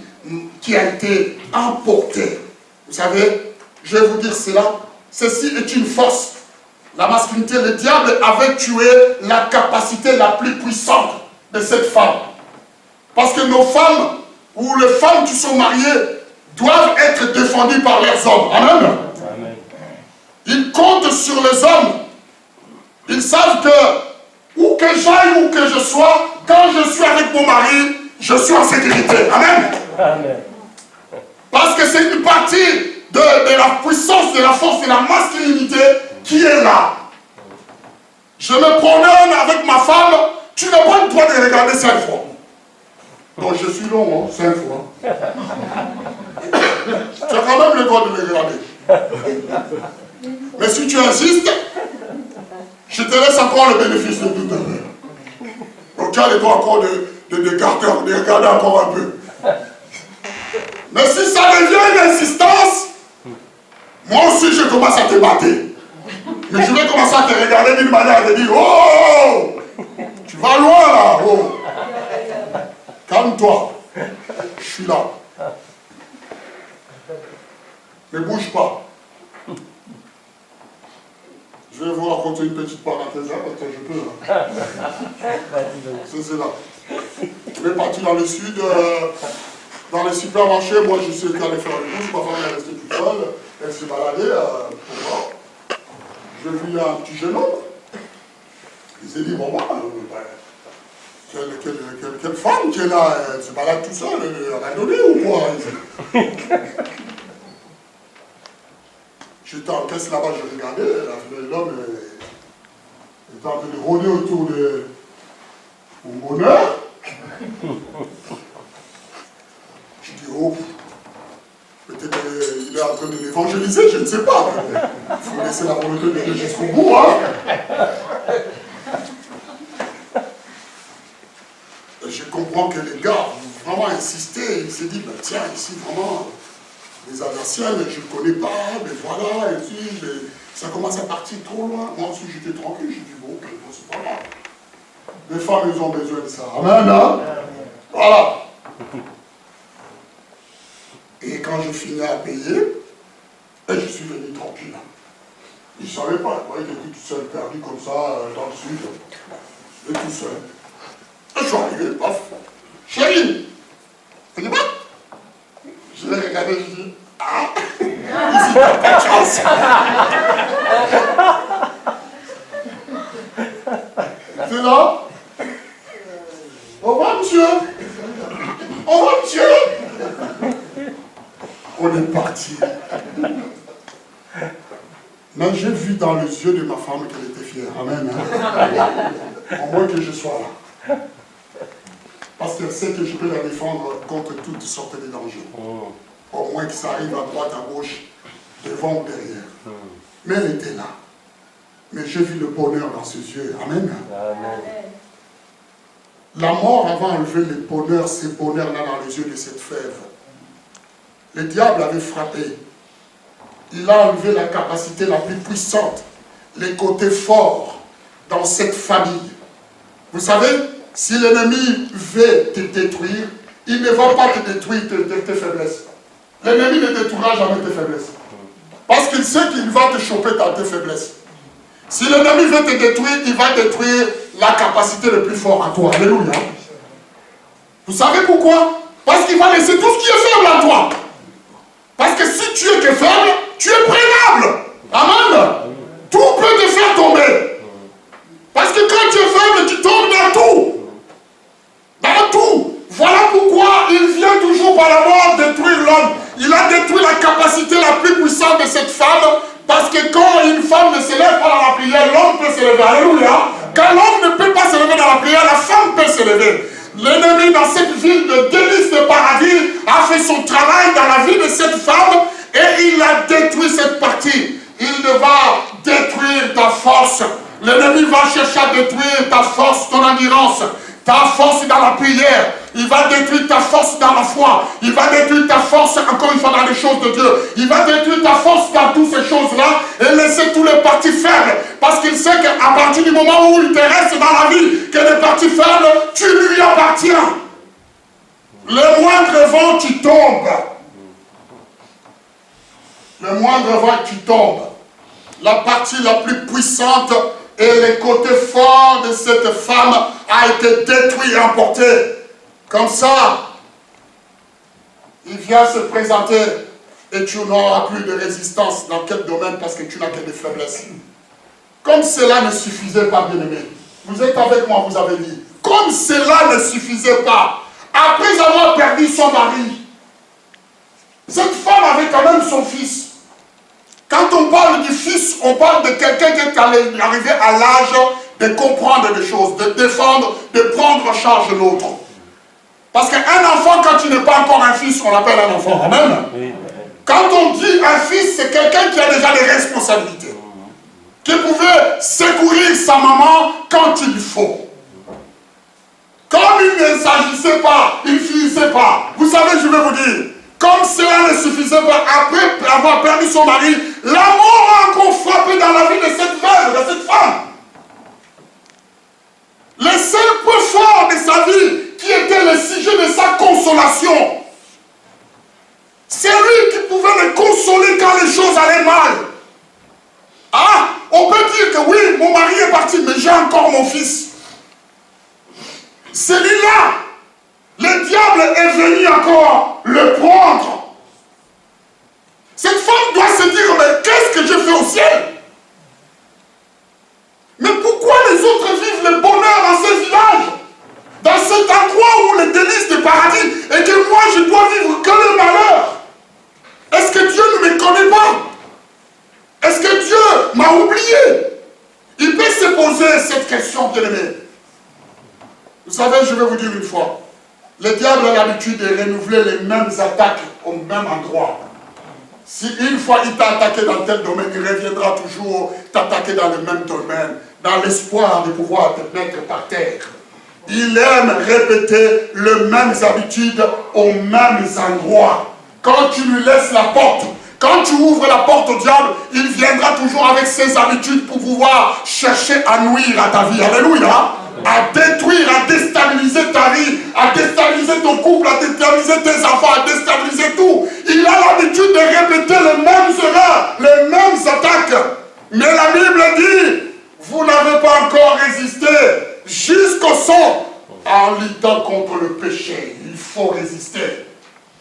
qui a été emportée. Vous savez, je vais vous dire cela, ceci est une force. La masculinité, le diable avait tué la capacité la plus puissante de cette femme. Parce que nos femmes, ou les femmes qui sont mariées, doivent être défendues par leurs hommes. Amen. Ils comptent sur les hommes. Ils savent que, où que j'aille, où que je sois, quand je suis avec mon mari, je suis en sécurité. Amen. Amen. Parce que c'est une partie de la puissance, de la force, de la masculinité qui est là. Je me promène avec ma femme, tu n'as pas le droit de regarder 5 fois. Donc je suis long, hein, 5 fois. Tu as quand même le droit de me regarder. Mais si tu insistes, je te laisse encore le bénéfice de tout à l'heure. Donc tu as le droit encore de regarder encore un peu. Mais si ça devient une insistance, moi aussi je commence à te battre. Mais je vais commencer à te regarder d'une manière de dire, oh, tu vas loin là, oh. Calme-toi, je suis là. Ne bouge pas. Je vais vous raconter une petite parenthèse là, parce que je peux. C'est cela. Je vais partir dans le sud, dans les supermarchés. Moi, je suis allé faire une course. Ma femme est restée toute seule. Elle s'est baladée pour voir. Je vis un petit jeune homme. Il s'est dit, bon, moi, Quelle femme qui est là, elle se balade tout seul, elle a donné ou quoi? J'étais en caisse là-bas, je regardais, l'homme était en train de rôder autour de mon bonheur. Je dis, oh, peut-être qu'il est en train de l'évangéliser, je ne sais pas. Il faut laisser la volonté de Dieu jusqu'au bout, hein. Je comprends que les gars ont vraiment insisté. Il s'est dit, ben, tiens, ici vraiment, les adversaires, je ne connais pas, mais voilà, et puis, ça commence à partir trop loin. Moi aussi, j'étais tranquille, j'ai dit, bon, c'est pas grave. Les femmes, elles ont besoin de ça. Amen, hein? Voilà. Et quand je finis à payer, je suis venu tranquille. Ils ne savaient pas, ils étaient tout seuls, perdus comme ça, dans le sud. Et tout seul. Je suis arrivé, paf. Chérie, tu dis pas? Je l'ai regardé, je dis, ah, ici, t'as pas de chance. C'est là? Au revoir, monsieur. Au revoir, monsieur. On est parti. Mais j'ai vu dans les yeux de ma femme qu'elle était fière. Amen. Hein? Au moins que je sois là. Parce qu'elle sait que je peux la défendre contre toutes sortes de dangers. Au moins que ça arrive à droite, à gauche, devant ou derrière. Mais elle était là. Mais j'ai vu le bonheur dans ses yeux. Amen. Amen. La mort avait enlevé le bonheur, ces bonheurs-là dans les yeux de cette fève. Le diable avait frappé. Il a enlevé la capacité la plus puissante, les côtés forts dans cette famille. Vous savez, si l'ennemi veut te détruire, il ne va pas te détruire tes faiblesses. L'ennemi ne détruira jamais tes faiblesses. Parce qu'il sait qu'il va te choper dans tes faiblesses. Si l'ennemi veut te détruire, il va détruire la capacité le plus fort en toi. Alléluia. Vous savez pourquoi? Parce qu'il va laisser tout ce qui est faible en toi. Parce que si tu es que faible, tu es prénable. Amen. Tout peut te faire tomber. Parce que quand tu es faible, tu tombes dans tout. Dans tout. Voilà pourquoi il vient toujours par la mort détruire l'homme. Il a détruit la capacité la plus puissante de cette femme. Parce que quand une femme ne se lève pas dans la prière, l'homme peut se lever. Alléluia. Quand l'homme ne peut pas se lever dans la prière, la femme peut se lever. L'ennemi dans cette ville de délice de paradis a fait son travail dans la vie de cette femme et il a détruit cette partie. Il va détruire ta force. L'ennemi va chercher à détruire ta force, ton endurance, ta force dans la prière. Il va détruire ta force dans la foi. Il va détruire ta force, encore une fois, dans les choses de Dieu. Il va détruire ta force dans toutes ces choses-là et laisser tous les parties faibles. Parce qu'il sait qu'à partir du moment où il te reste dans la vie que les parties faibles, tu lui appartiens. Le moindre vent, tu tombes. Le moindre vent, tu tombes. La partie la plus puissante et les côtés forts de cette femme a été détruit et emporté. Comme ça, il vient se présenter et tu n'auras plus de résistance dans quel domaine parce que tu n'as que des faiblesses. Comme cela ne suffisait pas, bien-aimé. Vous êtes avec moi, vous avez dit. Comme cela ne suffisait pas, après avoir perdu son mari, cette femme avait quand même son fils. Quand on parle du fils, on parle de quelqu'un qui est arrivé à l'âge de comprendre des choses, de défendre, de prendre en charge l'autre. Parce qu'un enfant, quand il n'est pas encore un fils, on l'appelle un enfant. Amen. Oui. Quand on dit un fils, c'est quelqu'un qui a déjà des responsabilités. Qui pouvait secourir sa maman quand il faut. Comme il ne s'agissait pas, il ne finissait pas. Vous savez, je vais vous dire, comme cela ne suffisait pas, après avoir perdu son mari, la mort a encore frappé dans la vie de cette veuve, de cette femme. Le seul point fort de sa vie, qui était le sujet de sa consolation, c'est lui qui pouvait le consoler quand les choses allaient mal. Ah, on peut dire que oui, mon mari est parti, mais j'ai encore mon fils. Celui-là, le diable est venu encore le prendre. Cette femme doit se dire, mais qu'est-ce que je fais au ciel? Mais pourquoi les autres vivent le bonheur dans ces villages, poser cette question, bien-aimé. Vous savez, je vais vous dire une fois. Le diable a l'habitude de renouveler les mêmes attaques au même endroit. Si une fois il t'a attaqué dans tel domaine, il reviendra toujours t'attaquer dans le même domaine, dans l'espoir de pouvoir te mettre par terre. Il aime répéter les mêmes habitudes aux mêmes endroits. Quand tu lui laisses la porte, quand tu ouvres la porte au diable, il viendra toujours avec ses habitudes pour pouvoir chercher à nuire à ta vie. Alléluia. À détruire, à déstabiliser ta vie, à déstabiliser ton couple, à déstabiliser tes enfants, à déstabiliser tout. Il a l'habitude de répéter les mêmes erreurs, les mêmes attaques. Mais la Bible dit, vous n'avez pas encore résisté jusqu'au sang en luttant contre le péché. Il faut résister.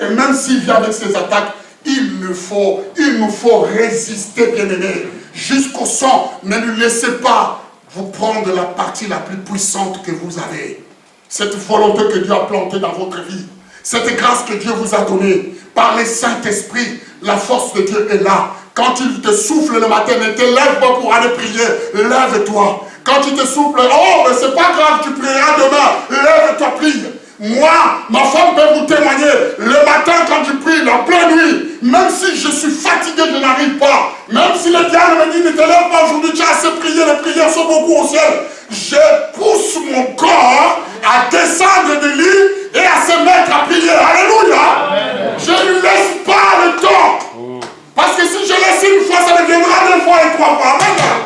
Et même s'il vient avec ses attaques, il nous faut résister, bien-aimés, jusqu'au sang. Ne lui laissez pas vous prendre la partie la plus puissante que vous avez. Cette volonté que Dieu a plantée dans votre vie. Cette grâce que Dieu vous a donnée. Par le Saint-Esprit, la force de Dieu est là. Quand il te souffle le matin, ne te lève pas pour aller prier. Lève-toi. Quand il te souffle, oh, mais c'est pas grave, tu prieras demain. Lève-toi, prie. Moi, ma femme peut vous témoigner, le matin quand je prie, la pleine nuit, même si je suis fatigué, je n'arrive pas, même si le diable me dit, ne te lève pas aujourd'hui, tu as assez prié, les prières sont beaucoup au ciel, je pousse mon corps à descendre du lit et à se mettre à prier. Alléluia. Amen. Je ne lui laisse pas le temps, parce que si je laisse une fois, ça deviendra 2 fois et 3 fois. Amen.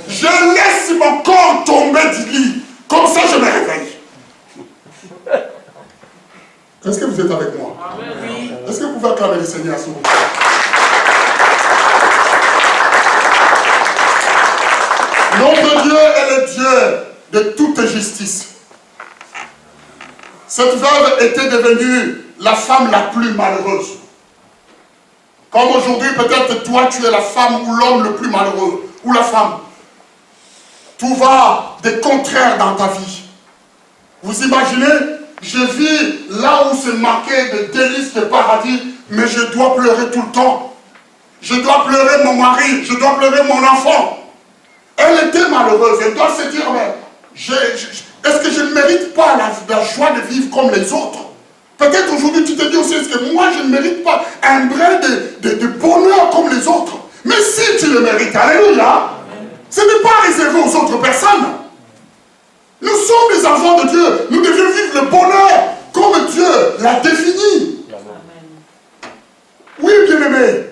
Je laisse mon corps tomber du lit, comme ça je me réveille. Est-ce que vous êtes avec moi? Oui. Est-ce que vous pouvez acclamer le Seigneur à ce moment? Notre Dieu est le Dieu de toute justice. Cette veuve était devenue la femme la plus malheureuse. Comme aujourd'hui, peut-être toi, tu es la femme ou l'homme le plus malheureux, ou la femme. Tout va de contraire dans ta vie. Vous imaginez? Je vis là où c'est marqué de délices de paradis, mais je dois pleurer tout le temps. Je dois pleurer mon mari, je dois pleurer mon enfant. Elle était malheureuse, elle doit se dire, mais est-ce que je ne mérite pas la joie de vivre comme les autres? Peut-être aujourd'hui tu te dis aussi, est-ce que moi je ne mérite pas un brin de bonheur comme les autres? Mais si tu le mérites, alléluia, ce n'est pas réservé aux autres personnes. Nous sommes des enfants de Dieu. Nous devons vivre le bonheur comme Dieu l'a défini. Oui, bien-aimé.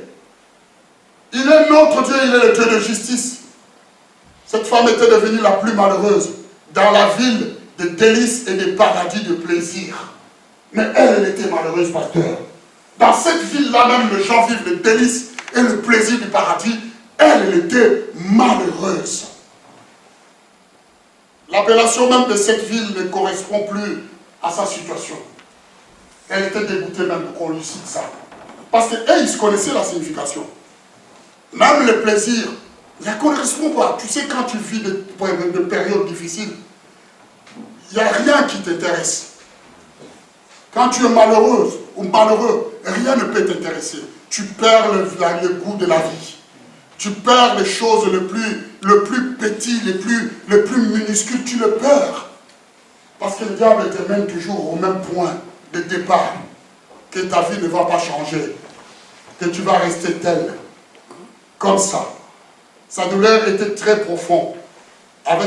Il est notre Dieu, il est le Dieu de justice. Cette femme était devenue la plus malheureuse dans la ville de délices et de paradis de plaisir. Mais elle était malheureuse, pasteur. Dans cette ville-là même, les gens vivent le délice et le plaisir du paradis. Elle était malheureuse. L'appellation même de cette ville ne correspond plus à sa situation. Elle était dégoûtée même qu'on lui cite ça. Parce qu'elle, ils connaissaient la signification. Même le plaisir ne correspond pas. Tu sais, quand tu vis de périodes difficiles, il n'y a rien qui t'intéresse. Quand tu es malheureuse ou malheureux, rien ne peut t'intéresser. Tu perds le goût de la vie. Tu perds les choses le plus petit, le plus minuscule, tu le perds. Parce que le diable te mène toujours au même point de départ. Que ta vie ne va pas changer. Que tu vas rester tel. Comme ça. Sa douleur était très profonde.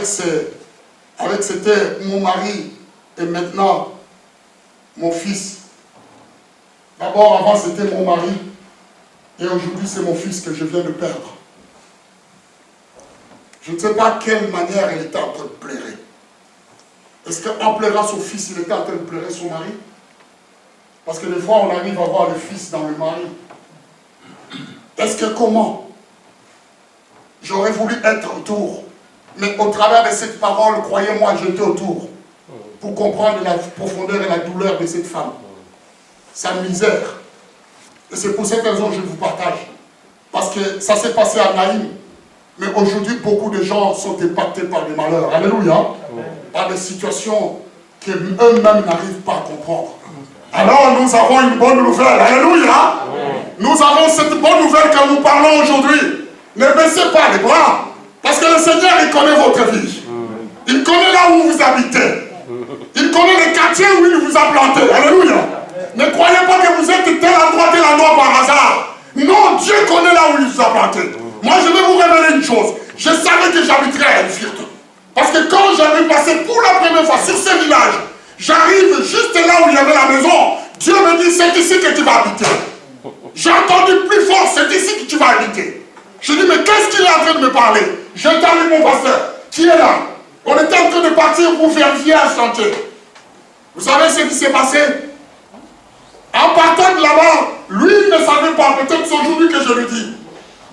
C'était mon mari et maintenant mon fils. D'abord, avant c'était mon mari. Et aujourd'hui c'est mon fils que je viens de perdre. Je ne sais pas quelle manière elle était en train de pleurer. Est-ce qu'en pleurant son fils, il était en train de pleurer son mari? Parce que des fois, on arrive à voir le fils dans le mari. Est-ce que comment? J'aurais voulu être autour. Mais au travers de cette parole, croyez-moi, j'étais autour. Pour comprendre la profondeur et la douleur de cette femme. Sa misère. Et c'est pour cette raison que je vous partage. Parce que ça s'est passé à Naïm. Mais aujourd'hui, beaucoup de gens sont impactés par des malheurs. Alléluia. Par des situations qu'eux-mêmes n'arrivent pas à comprendre. Alors, nous avons une bonne nouvelle. Alléluia. Nous avons cette bonne nouvelle que nous parlons aujourd'hui. Ne baissez pas les bras. Parce que le Seigneur, il connaît votre vie. Il connaît là où vous habitez. Il connaît les quartiers où il vous a planté. Alléluia. Ne croyez pas que vous êtes tel endroit par hasard. Non, Dieu connaît là où il vous a planté. Moi, je vais vous révéler une chose. Je savais que j'habiterais à Enfield. Parce que quand j'avais passé pour la première fois sur ce village, j'arrive juste là où il y avait la maison. Dieu me dit, c'est ici que tu vas habiter. J'ai entendu plus fort, c'est ici que tu vas habiter. Je dis, mais qu'est-ce qu'il est en train de me parler? J'étais avec mon pasteur, qui est là. On était en train de partir pour vérifier un chantier. Vous savez ce qui s'est passé? En partant de là-bas, lui il ne savait pas, peut-être c'est aujourd'hui que je le dis.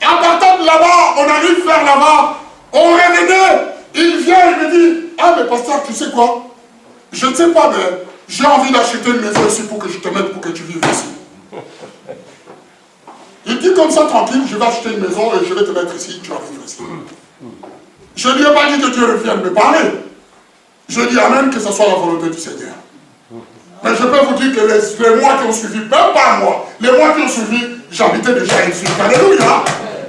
En partant de là-bas, on arrive vers là-bas, on revenait, il vient et me dit, ah mais pasteur, tu sais quoi? Je ne sais pas, mais j'ai envie d'acheter une maison ici pour que je te mette, pour que tu vives ici. Il dit comme ça, tranquille, je vais acheter une maison et je vais te mettre ici, tu vas vivre ici. Je ne lui ai pas dit que Dieu vienne me parler. Je dis amen, que ce soit la volonté du Seigneur. Mais je peux vous dire que les mois qui ont suivi, même pas moi, les mois qui ont suivi, j'habitais déjà ici. Alléluia.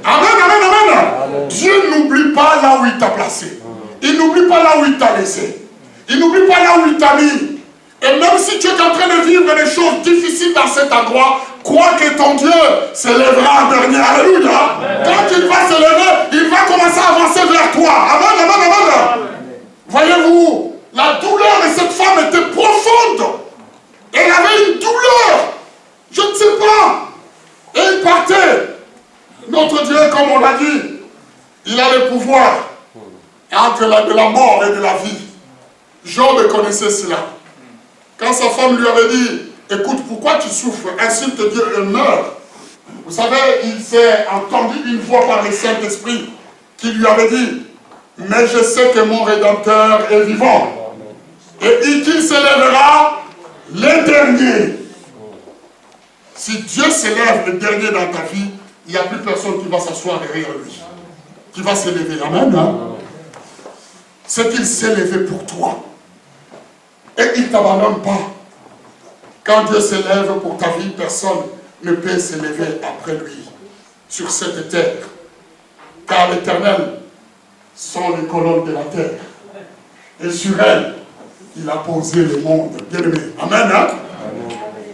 Amen, amen, amen. Amen. Dieu n'oublie pas là où il t'a placé. Il n'oublie pas là où il t'a laissé. Il n'oublie pas là où il t'a mis. Et même si tu es en train de vivre des choses difficiles dans cet endroit, crois que ton Dieu se lèvera en dernier. Alléluia. Quand il va se lever, il va commencer à avancer vers toi. Amen, amen, amen. Voyez-vous, la douleur de cette femme était profonde. Elle avait une douleur. Je ne sais pas. Et il partait. Notre Dieu, comme on l'a dit, il a le pouvoir entre de la mort et de la vie. Job connaissait cela. Quand sa femme lui avait dit, écoute, pourquoi tu souffres? Insulte Dieu et meurs. Vous savez, il s'est entendu une voix par le Saint-Esprit qui lui avait dit, mais je sais que mon Rédempteur est vivant. Et qu'il se lèvera le dernier. Si Dieu se lève le dernier dans ta vie, il n'y a plus personne qui va s'asseoir derrière lui. Qui va se lever. Amen. Hein? C'est qu'il s'est levé pour toi. Et il ne t'abandonne pas. Quand Dieu se lève pour ta vie, personne ne peut se lever après lui sur cette terre. Car l'Éternel sont les colonnes de la terre. Et sur elle, il a posé le monde. Bien-aimé. Amen. Hein?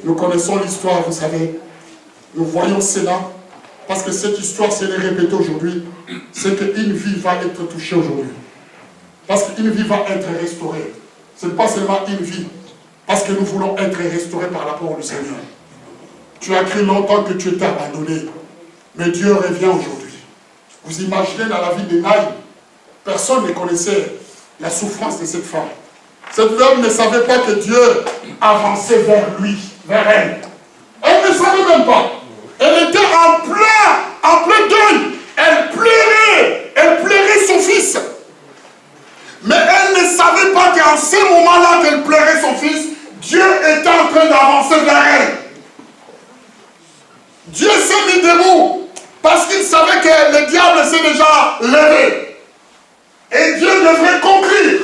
Nous connaissons l'histoire, vous savez. Nous voyons cela. Parce que cette histoire, c'est les répéter aujourd'hui. C'est qu'une vie va être touchée aujourd'hui. Parce qu'une vie va être restaurée. Ce n'est pas seulement une vie. Parce que nous voulons être restaurés par la parole du Seigneur. Tu as cru longtemps que tu étais abandonné. Mais Dieu revient aujourd'hui. Vous imaginez dans la vie de Naïm, personne ne connaissait la souffrance de cette femme. Cette femme ne savait pas que Dieu avançait vers lui, vers elle. Elle ne savait même pas. Elle était en plein deuil. Elle pleurait son fils. Mais elle ne savait pas qu'en ce moment-là qu'elle pleurait son fils, Dieu était en train d'avancer vers elle. Dieu s'est mis debout parce qu'il savait que le diable s'est déjà levé. Et Dieu devrait conclure.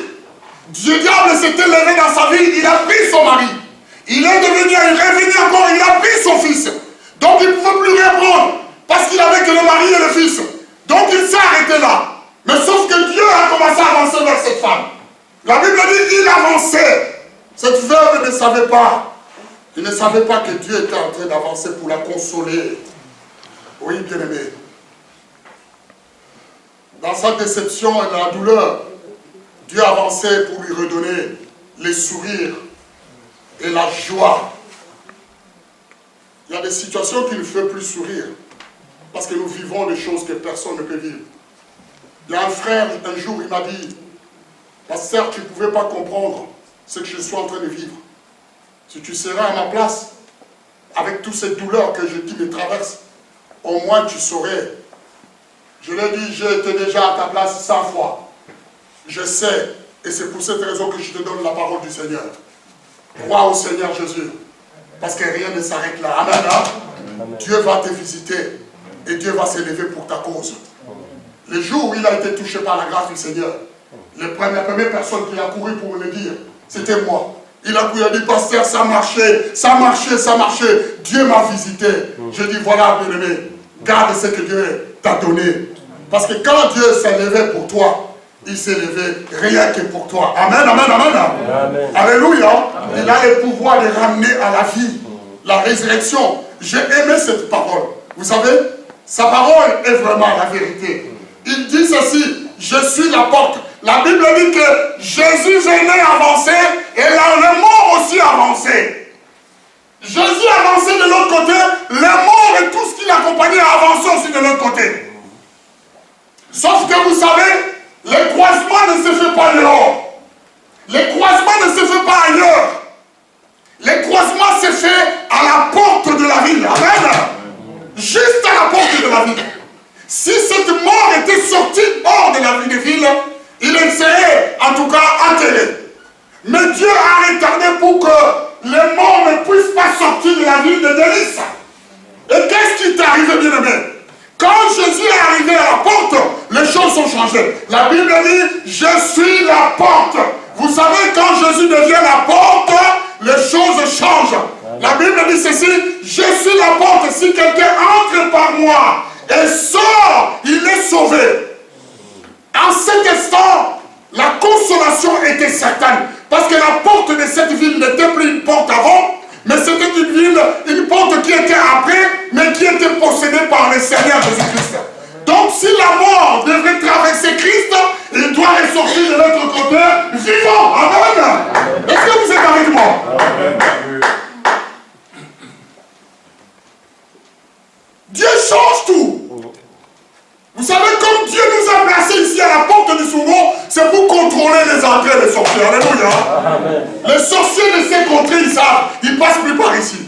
Le diable s'était levé dans sa vie, il a pris son mari. Il est devenu, il est revenu encore, il a pris son fils. Donc il ne pouvait plus rien prendre parce qu'il avait que le mari et le fils. Donc il s'est arrêté là. Mais sauf que Dieu a commencé à avancer vers cette femme. La Bible dit qu'il avançait. Cette veuve ne savait pas. Il ne savait pas que Dieu était en train d'avancer pour la consoler. Oui, bien-aimé. Dans sa déception et dans la douleur, Dieu avançait pour lui redonner les sourires et la joie. Il y a des situations qui ne font plus sourire parce que nous vivons des choses que personne ne peut vivre. Il y a un frère, un jour, il m'a dit, pasteur, tu ne pouvais pas comprendre ce que je suis en train de vivre. Si tu serais à ma place, avec toutes ces douleurs qui me traversent, au moins tu saurais. Je lui ai dit, j'ai été déjà à ta place 100 fois. Je sais, et c'est pour cette raison que je te donne la parole du Seigneur. Crois au Seigneur Jésus, parce que rien ne s'arrête là. Amen. Hein? Dieu va te visiter, et Dieu va s'élever pour ta cause. Le jour où il a été touché par la grâce du Seigneur, la première personne qui a couru pour me le dire, c'était moi. Il a couru, il a dit, pasteur, ça marchait, ça marchait, ça marchait. Dieu m'a visité. Je dis, voilà, bien-aimé, garde ce que Dieu t'a donné. Parce que quand Dieu s'est levé pour toi, il s'est levé rien que pour toi. Amen, amen, amen. Amen. Alléluia. Amen. Il a le pouvoir de ramener à la vie, la résurrection. J'ai aimé cette parole. Vous savez, sa parole est vraiment la vérité. Il dit ceci, je suis la porte. La Bible dit que Jésus venait avancer et là, le mort aussi avançait. Jésus avançait de l'autre côté, les morts et tout ce qui l'accompagnait avançait aussi de l'autre côté. Sauf que vous savez, le croisement ne se fait pas dehors. Le croisement ne se fait pas ailleurs. Le croisement se fait à la porte de la ville. Amen. Juste à la porte de la ville. Si cette mort était sortie hors de la ville, il serait en tout cas enterré. Mais Dieu a retardé pour que les morts ne puissent pas sortir de la ville de délice. Et qu'est-ce qui t'est arrivé, bien-aimé? Quand Jésus est arrivé à la porte, les choses ont changé. La Bible dit, je suis la porte. Vous savez, quand Jésus devient la porte, les choses changent. La Bible dit ceci, je suis la porte. Si quelqu'un entre par moi et sort, il est sauvé. En cet instant, la consolation était certaine. Parce que la porte de cette ville n'était plus une porte avant, mais c'était une ville, une porte qui était après, mais qui était possédée par le Seigneur Jésus-Christ. Donc si la mort devrait traverser Christ, il doit ressortir de l'autre côté vivant. Amen. Est-ce que vous êtes avec moi? Amen. Dieu change tout. Vous savez, comme Dieu nous a placés ici à la porte du Souveau, c'est pour contrôler les entrées et les sorties. Alléluia. Amen. Les sorciers de ces contrées, ils savent, ils ne passent plus par ici.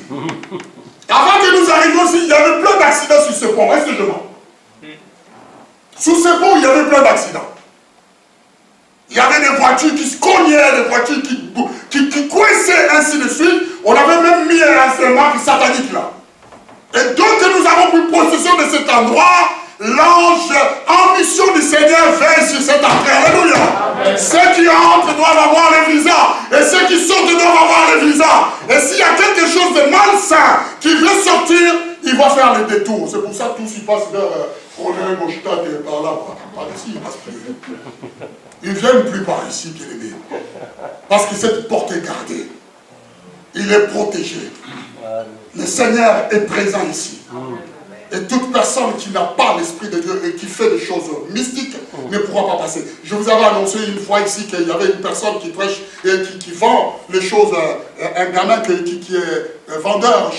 Avant que nous arrivions ici, il y avait plein d'accidents sur ce pont. Est-ce que je mens? Sous ce pont, il y avait plein d'accidents. Il y avait des voitures qui se cognaient, des voitures qui coinçaient, ainsi de suite. On avait même mis un instrument satanique là. Et donc que nous avons pris possession de cet endroit, l'ange en mission du Seigneur veille sur cette entrée. Alléluia. Amen. Ceux qui entrent doivent avoir le visa. Et ceux qui sortent doivent avoir le visa. Et s'il y a quelque chose de malsain qui veut sortir, il va faire le détour. C'est pour ça que tous ils passent vers Fronin, Gauchtat et par là. Par ici, ils passent plus. Ils ne viennent plus par ici, bien aimé. Parce que cette porte est gardée. Il est protégé. Le Seigneur est présent ici. Et toute personne qui n'a pas l'Esprit de Dieu et qui fait des choses mystiques ne pourra pas passer. Je vous avais annoncé une fois ici qu'il y avait une personne qui prêche et qui vend les choses, un gamin qui est vendeur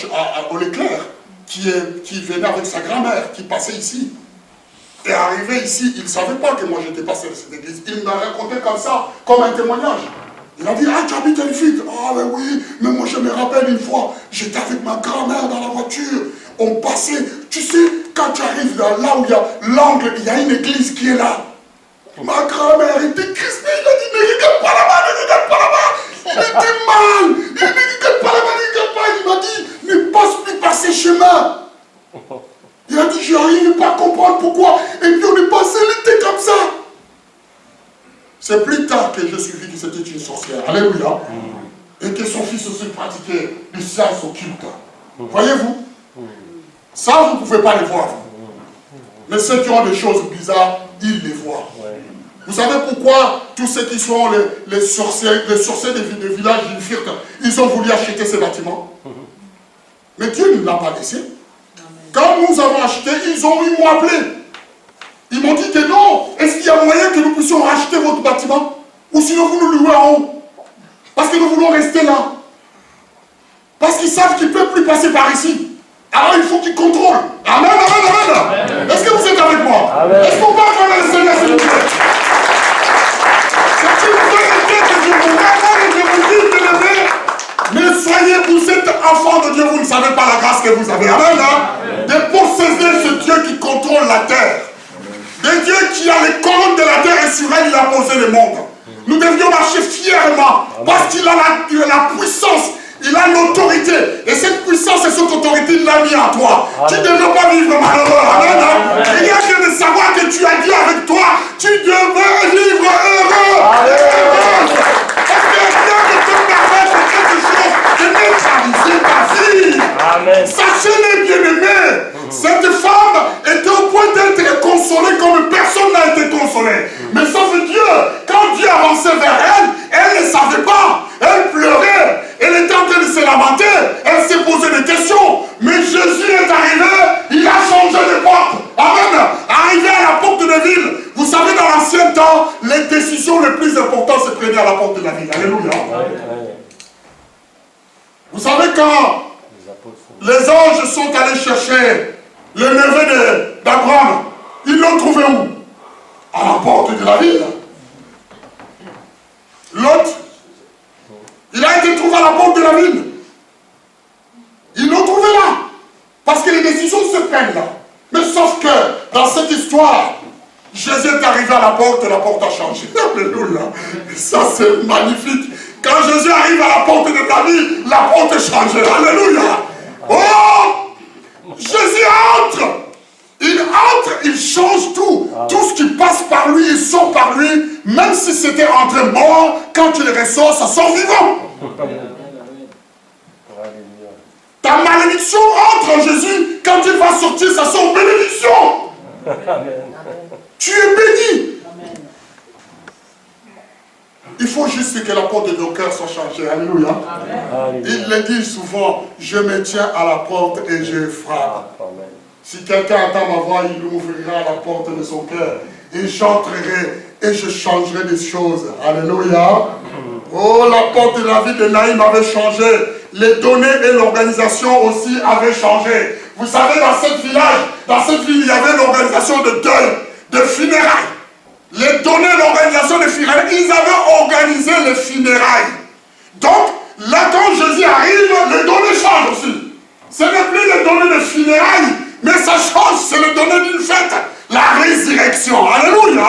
au Leclerc, qui venait avec sa grand-mère, qui passait ici. Et arrivé ici, il ne savait pas que moi j'étais passé de cette église. Il m'a raconté comme ça, comme un témoignage. Il a dit, ah, tu habites Elfit. Ah, mais oui, mais moi je me rappelle une fois, j'étais avec ma grand-mère dans la voiture. On passait, tu sais, quand tu arrives là où il y a l'angle, il y a une église qui est là. Ma grand-mère était crispée, il a dit, ne regarde pas là-bas, ne regarde pas là-bas. Il était mal, il ne regarde pas là-bas, ne regarde pas. Il m'a dit, ne passe plus par ces chemins. Il a dit, je n'arrive pas à comprendre pourquoi. Et puis on est passé, elle était comme ça. C'est plus tard que je suis vu que c'était une sorcière. Alléluia. Et que son fils aussi pratiquait les sciences occultes. Voyez-vous? Ça, vous ne pouvez pas les voir. Mais ceux qui ont des choses bizarres, ils les voient. Vous savez pourquoi tous ceux qui sont les sorciers des villages d'Ilfirte, ils ont voulu acheter ces bâtiments? Mais Dieu ne l'a pas laissé. Quand nous avons acheté, ils m'ont appelé. Ils m'ont dit que non, est-ce qu'il y a moyen que nous puissions racheter votre bâtiment? Ou sinon vous nous louez en haut? Parce que nous voulons rester là. Parce qu'ils savent qu'ils ne peuvent plus passer par ici. Alors il faut qu'ils contrôlent. Amen, amen, amen. Est-ce que vous êtes avec moi? Est-ce qu'on peut acclamer le Seigneur, s'il vous plaît? C'est une vérité que je vous rappelle et je vous dis, bien aimé. Mais soyez, vous êtes enfants de Dieu, vous ne savez pas la grâce que vous avez. Amen, hein? De posséder ce Dieu qui contrôle la terre. De Dieu qui a les colonnes de la terre et sur elle il a posé le monde. Nous devions marcher fièrement parce qu'il a la puissance, il a l'autorité. Et cette puissance et cette autorité, il l'a mis en toi. Tu ne devrais pas vivre malheureux. Amen. Rien que de savoir que tu as Dieu avec toi, tu devrais vivre heureux. Parce que rien ne te permettre quelque chose de neutraliser ta vie. Amen. Sachez-les, bien-aimés, cette femme était au point d'être consolée comme personne n'a été consolé. Mais sauf Dieu les décisions les plus importantes se prenaient à la porte de la ville. Alléluia. Vous savez quand les anges sont allés chercher le neveu d'Abraham, ils l'ont trouvé où? À la porte de la ville. Lot, il a été trouvé à la porte de la ville. Ils l'ont trouvé là. Parce que les décisions se prennent là. Mais sauf que dans cette histoire, Jésus est arrivé à la porte a changé. Alléluia. Ça c'est magnifique. Quand Jésus arrive à la porte de ta vie, la porte change. Alléluia. Oh! Jésus entre. Il change tout. Tout ce qui passe par lui, il sort par lui. Même si c'était entre morts, quand il ressort, ça sort vivant. Ta malédiction entre en Jésus. Quand il va sortir, ça sort bénédiction. Tu es béni. Il faut juste que la porte de nos cœurs soit changée. Alléluia. Il le dit souvent, je me tiens à la porte et je frappe. Si quelqu'un entend ma voix, il ouvrira la porte de son cœur. Et j'entrerai et je changerai des choses. Alléluia. Oh, la porte de la vie de Naïm avait changé. Les données et l'organisation aussi avaient changé. Vous savez, dans cette ville, il y avait l'organisation de deuil, de funérailles. Les données et l'organisation des funérailles, ils avaient organisé les funérailles. Donc, là, quand Jésus arrive, les données changent aussi. Ce n'est plus les données de funérailles, mais ça change, c'est les données d'une fête. La résurrection. Alléluia.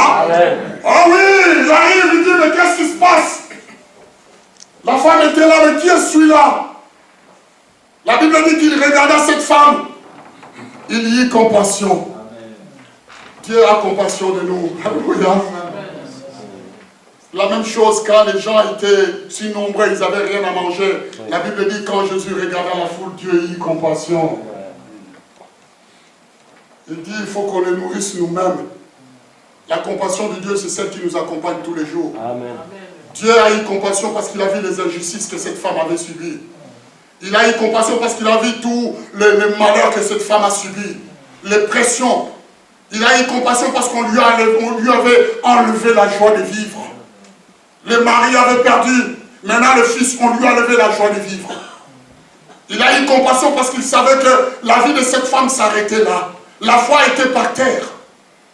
Ah oui, il arrive, il dit, mais qu'est-ce qui se passe? La femme était là, mais qui est celui-là? La Bible dit qu'il regarda cette femme. Il y eut compassion. Dieu a compassion de nous. Alléluia. La même chose quand les gens étaient si nombreux, ils n'avaient rien à manger. La Bible dit quand Jésus regarda la foule, Dieu eut compassion. Il dit il faut qu'on les nourrisse nous-mêmes. La compassion de Dieu, c'est celle qui nous accompagne tous les jours. Amen. Dieu a eu compassion parce qu'il a vu les injustices que cette femme avait subies. Il a eu compassion parce qu'il a vu tous les malheurs que cette femme a subis, les pressions. Il a eu compassion parce qu'on lui avait enlevé la joie de vivre. Le mari avait perdu, maintenant le fils, on lui a enlevé la joie de vivre. Il a eu compassion parce qu'il savait que la vie de cette femme s'arrêtait là. La foi était par terre.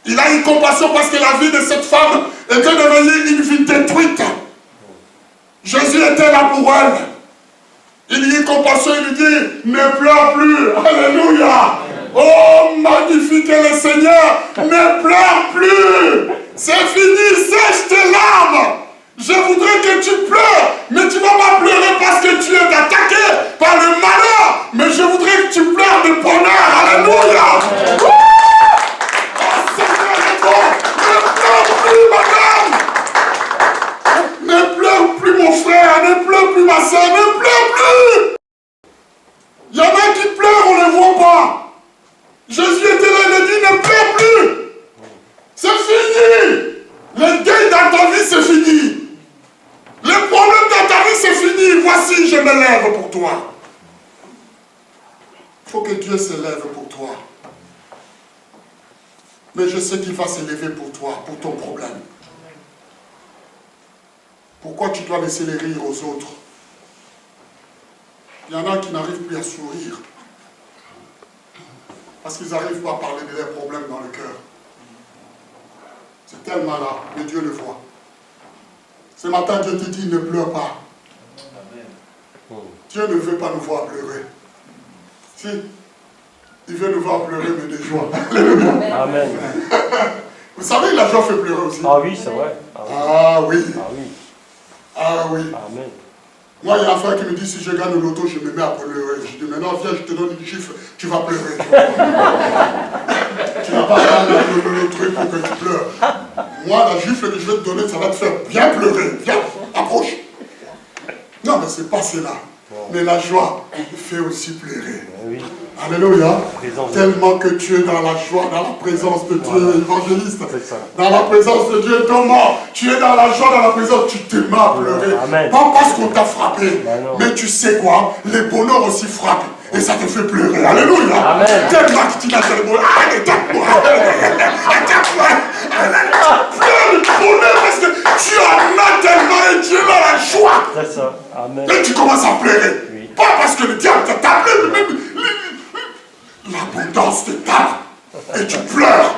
Il a eu compassion parce que la vie de cette femme était devenue une vie détruite. Jésus était là pour elle. Il y eut compassion, il lui dit, ne pleure plus. Alléluia. Oh, magnifique est le Seigneur. Ne pleure plus. C'est fini, sèche tes larmes. Je voudrais que tu pleures, mais tu ne vas pas pleurer parce que tu es attaqué par le malheur. Mais je voudrais que tu pleures de bonheur. Alléluia. Oh, Seigneur est bon. Ne pleure plus, madame. Ne pleure plus, mon frère. Ne pleure plus, ma soeur. Ne pleure plus. Il y en a qui pleurent, on ne les voit pas. Jésus était là, il a dit, ne pleure plus. C'est fini. Le deuil dans ta vie, c'est fini. Le problème dans ta vie, c'est fini. Voici, je me lève pour toi. Il faut que Dieu se lève pour toi. Mais je sais qu'il va se lever pour toi, pour ton problème. Pourquoi tu dois laisser les rires aux autres? Il y en a qui n'arrivent plus à sourire. Parce qu'ils n'arrivent pas à parler de leurs problèmes dans le cœur. C'est tellement là, mais Dieu le voit. Ce matin, Dieu te dit, ne pleure pas. Dieu ne veut pas nous voir pleurer. Si, il veut nous voir pleurer, mais de joie. Amen. Vous savez, la joie fait pleurer aussi. Ah oui, c'est vrai. Ah oui. Ah oui. Ah oui. Amen. Moi, il y a un frère qui me dit, si je gagne le loto, je me mets à pleurer. Je dis, maintenant, viens, je te donne une chiffre, tu vas pleurer. Tu n'as pas le truc pour que tu pleures. Moi, la gifle que je vais te donner, ça va te faire bien pleurer. Viens, approche. Non, mais c'est pas cela. Mais la joie fait aussi pleurer. Oui. Alléluia. Tellement que tu es dans la joie, dans la présence de Dieu, évangéliste. Dans la présence de Dieu, ton mort. Tu es dans la joie, dans la présence, tu te mets à pleurer. Amen. Pas parce qu'on t'a frappé. Mais tu sais quoi? Les bonheurs aussi frappent. Et ça te fait pleurer. Alléluia. Tellement que tu n'as pas le bonheur. Attaque-moi. Attaque-moi. Pleure de bonheur parce que tu en as tellement et tu as la joie. C'est ça. Amen. Et tu commences à pleurer. Oui. Pas parce que le diable te tape, mais même l'abondance te tape. Et tu pleures.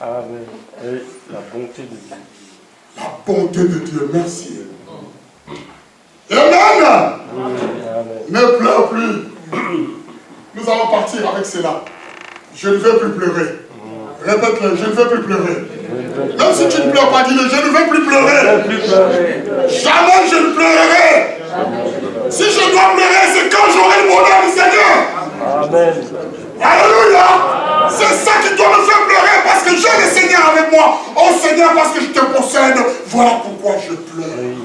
Amen. Et la bonté de Dieu. La bonté de Dieu, merci. Amen. Ne pleure plus. Nous allons partir avec cela. Je ne veux plus pleurer. Répète-le, je ne veux plus pleurer. Même si tu ne pleures pas, dis-le, je ne veux plus pleurer. Jamais je ne pleurerai. Si je dois pleurer, c'est quand j'aurai le bonheur du Seigneur. Amen. Alléluia. C'est ça qui doit me faire pleurer parce que j'ai le Seigneur avec moi. Oh Seigneur, parce que je te possède. Voilà pourquoi je pleure. Oui,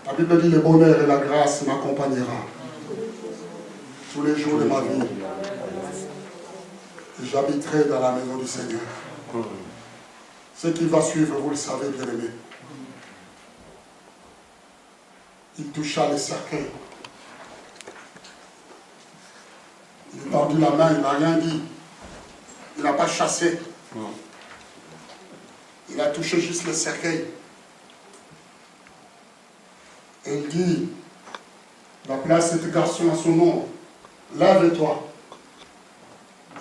La Bible dit le bonheur et la grâce m'accompagnera tous les jours de ma vie. Et j'habiterai dans la maison du Seigneur. Ce qui va suivre, vous le savez, bien aimé. Il toucha le cercueil. Il tendit la main, il n'a rien dit. Il n'a pas chassé. Il a touché juste le cercueil. Et il dit, la place cet garçon à son nom, lève-toi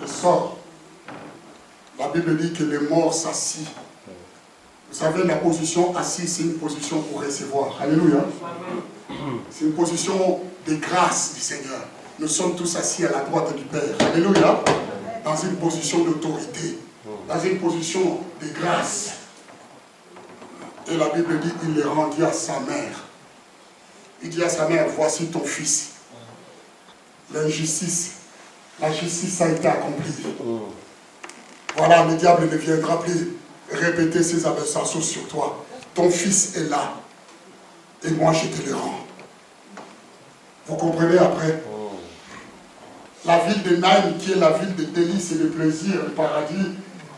et sors. La Bible dit que les morts s'assient. Vous savez, la position assise, c'est une position pour recevoir. Alléluia. C'est une position de grâce du Seigneur. Nous sommes tous assis à la droite du Père. Alléluia. Dans une position d'autorité. Dans une position de grâce. Et la Bible dit, il les rendit à sa mère. Il dit à sa mère, voici ton fils. L'injustice, la justice a été accomplie. Voilà, le diable ne viendra plus répéter ses aversations sur toi. Ton fils est là. Et moi, je te le rends. Vous comprenez après? La ville de Naïm, qui est la ville de délices et de plaisir, du paradis,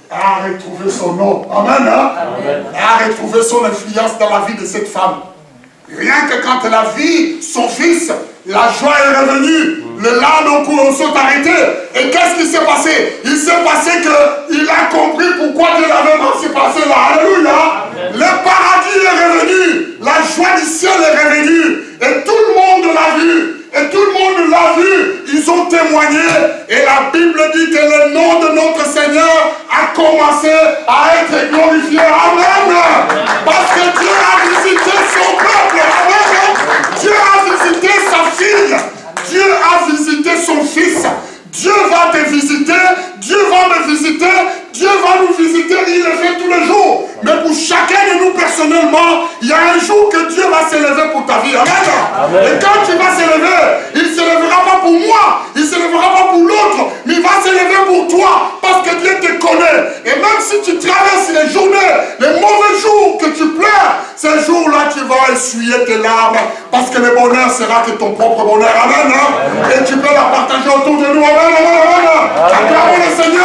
a retrouvé son nom. Amen, hein? Amen. A retrouvé son influence dans la vie de cette femme. Rien que quand elle a vu son fils, la joie est revenue. Les larmes sont arrêtées. Et qu'est-ce qui s'est passé? Il s'est passé qu'il a compris pourquoi Dieu l'avait laissé passer là. Alléluia. Le paradis est revenu. La joie du ciel est revenue. Et tout le monde l'a vu. Et tout le monde l'a vu. Ils ont témoigné. Et la Bible dit que le nom de notre Seigneur a commencé à être glorifié. Amen. Parce que Dieu a visité son peuple. Amen. Dieu a visité sa fille. Dieu a visité son fils. Dieu va te visiter. Dieu va me visiter. Dieu va nous visiter. Il le fait tous les jours. Mais pour chacun de nous personnellement, il y a un jour que Dieu va s'élever pour ta vie. Amen. Amen. Et quand tu vas s'élever, il ne s'élèvera pas pour moi. Il ne s'élèvera pas pour l'autre. Mais il va s'élever pour toi. Parce que Dieu te connaît. Et même si tu traverses les journées, les mauvais jours que tu pleures, ces jours-là, tu vas essuyer tes larmes. Parce que le bonheur sera que ton propre bonheur. Amen. Amen. Et tu peux la partager autour de nous. Amen. Amen. Acclamons le Seigneur.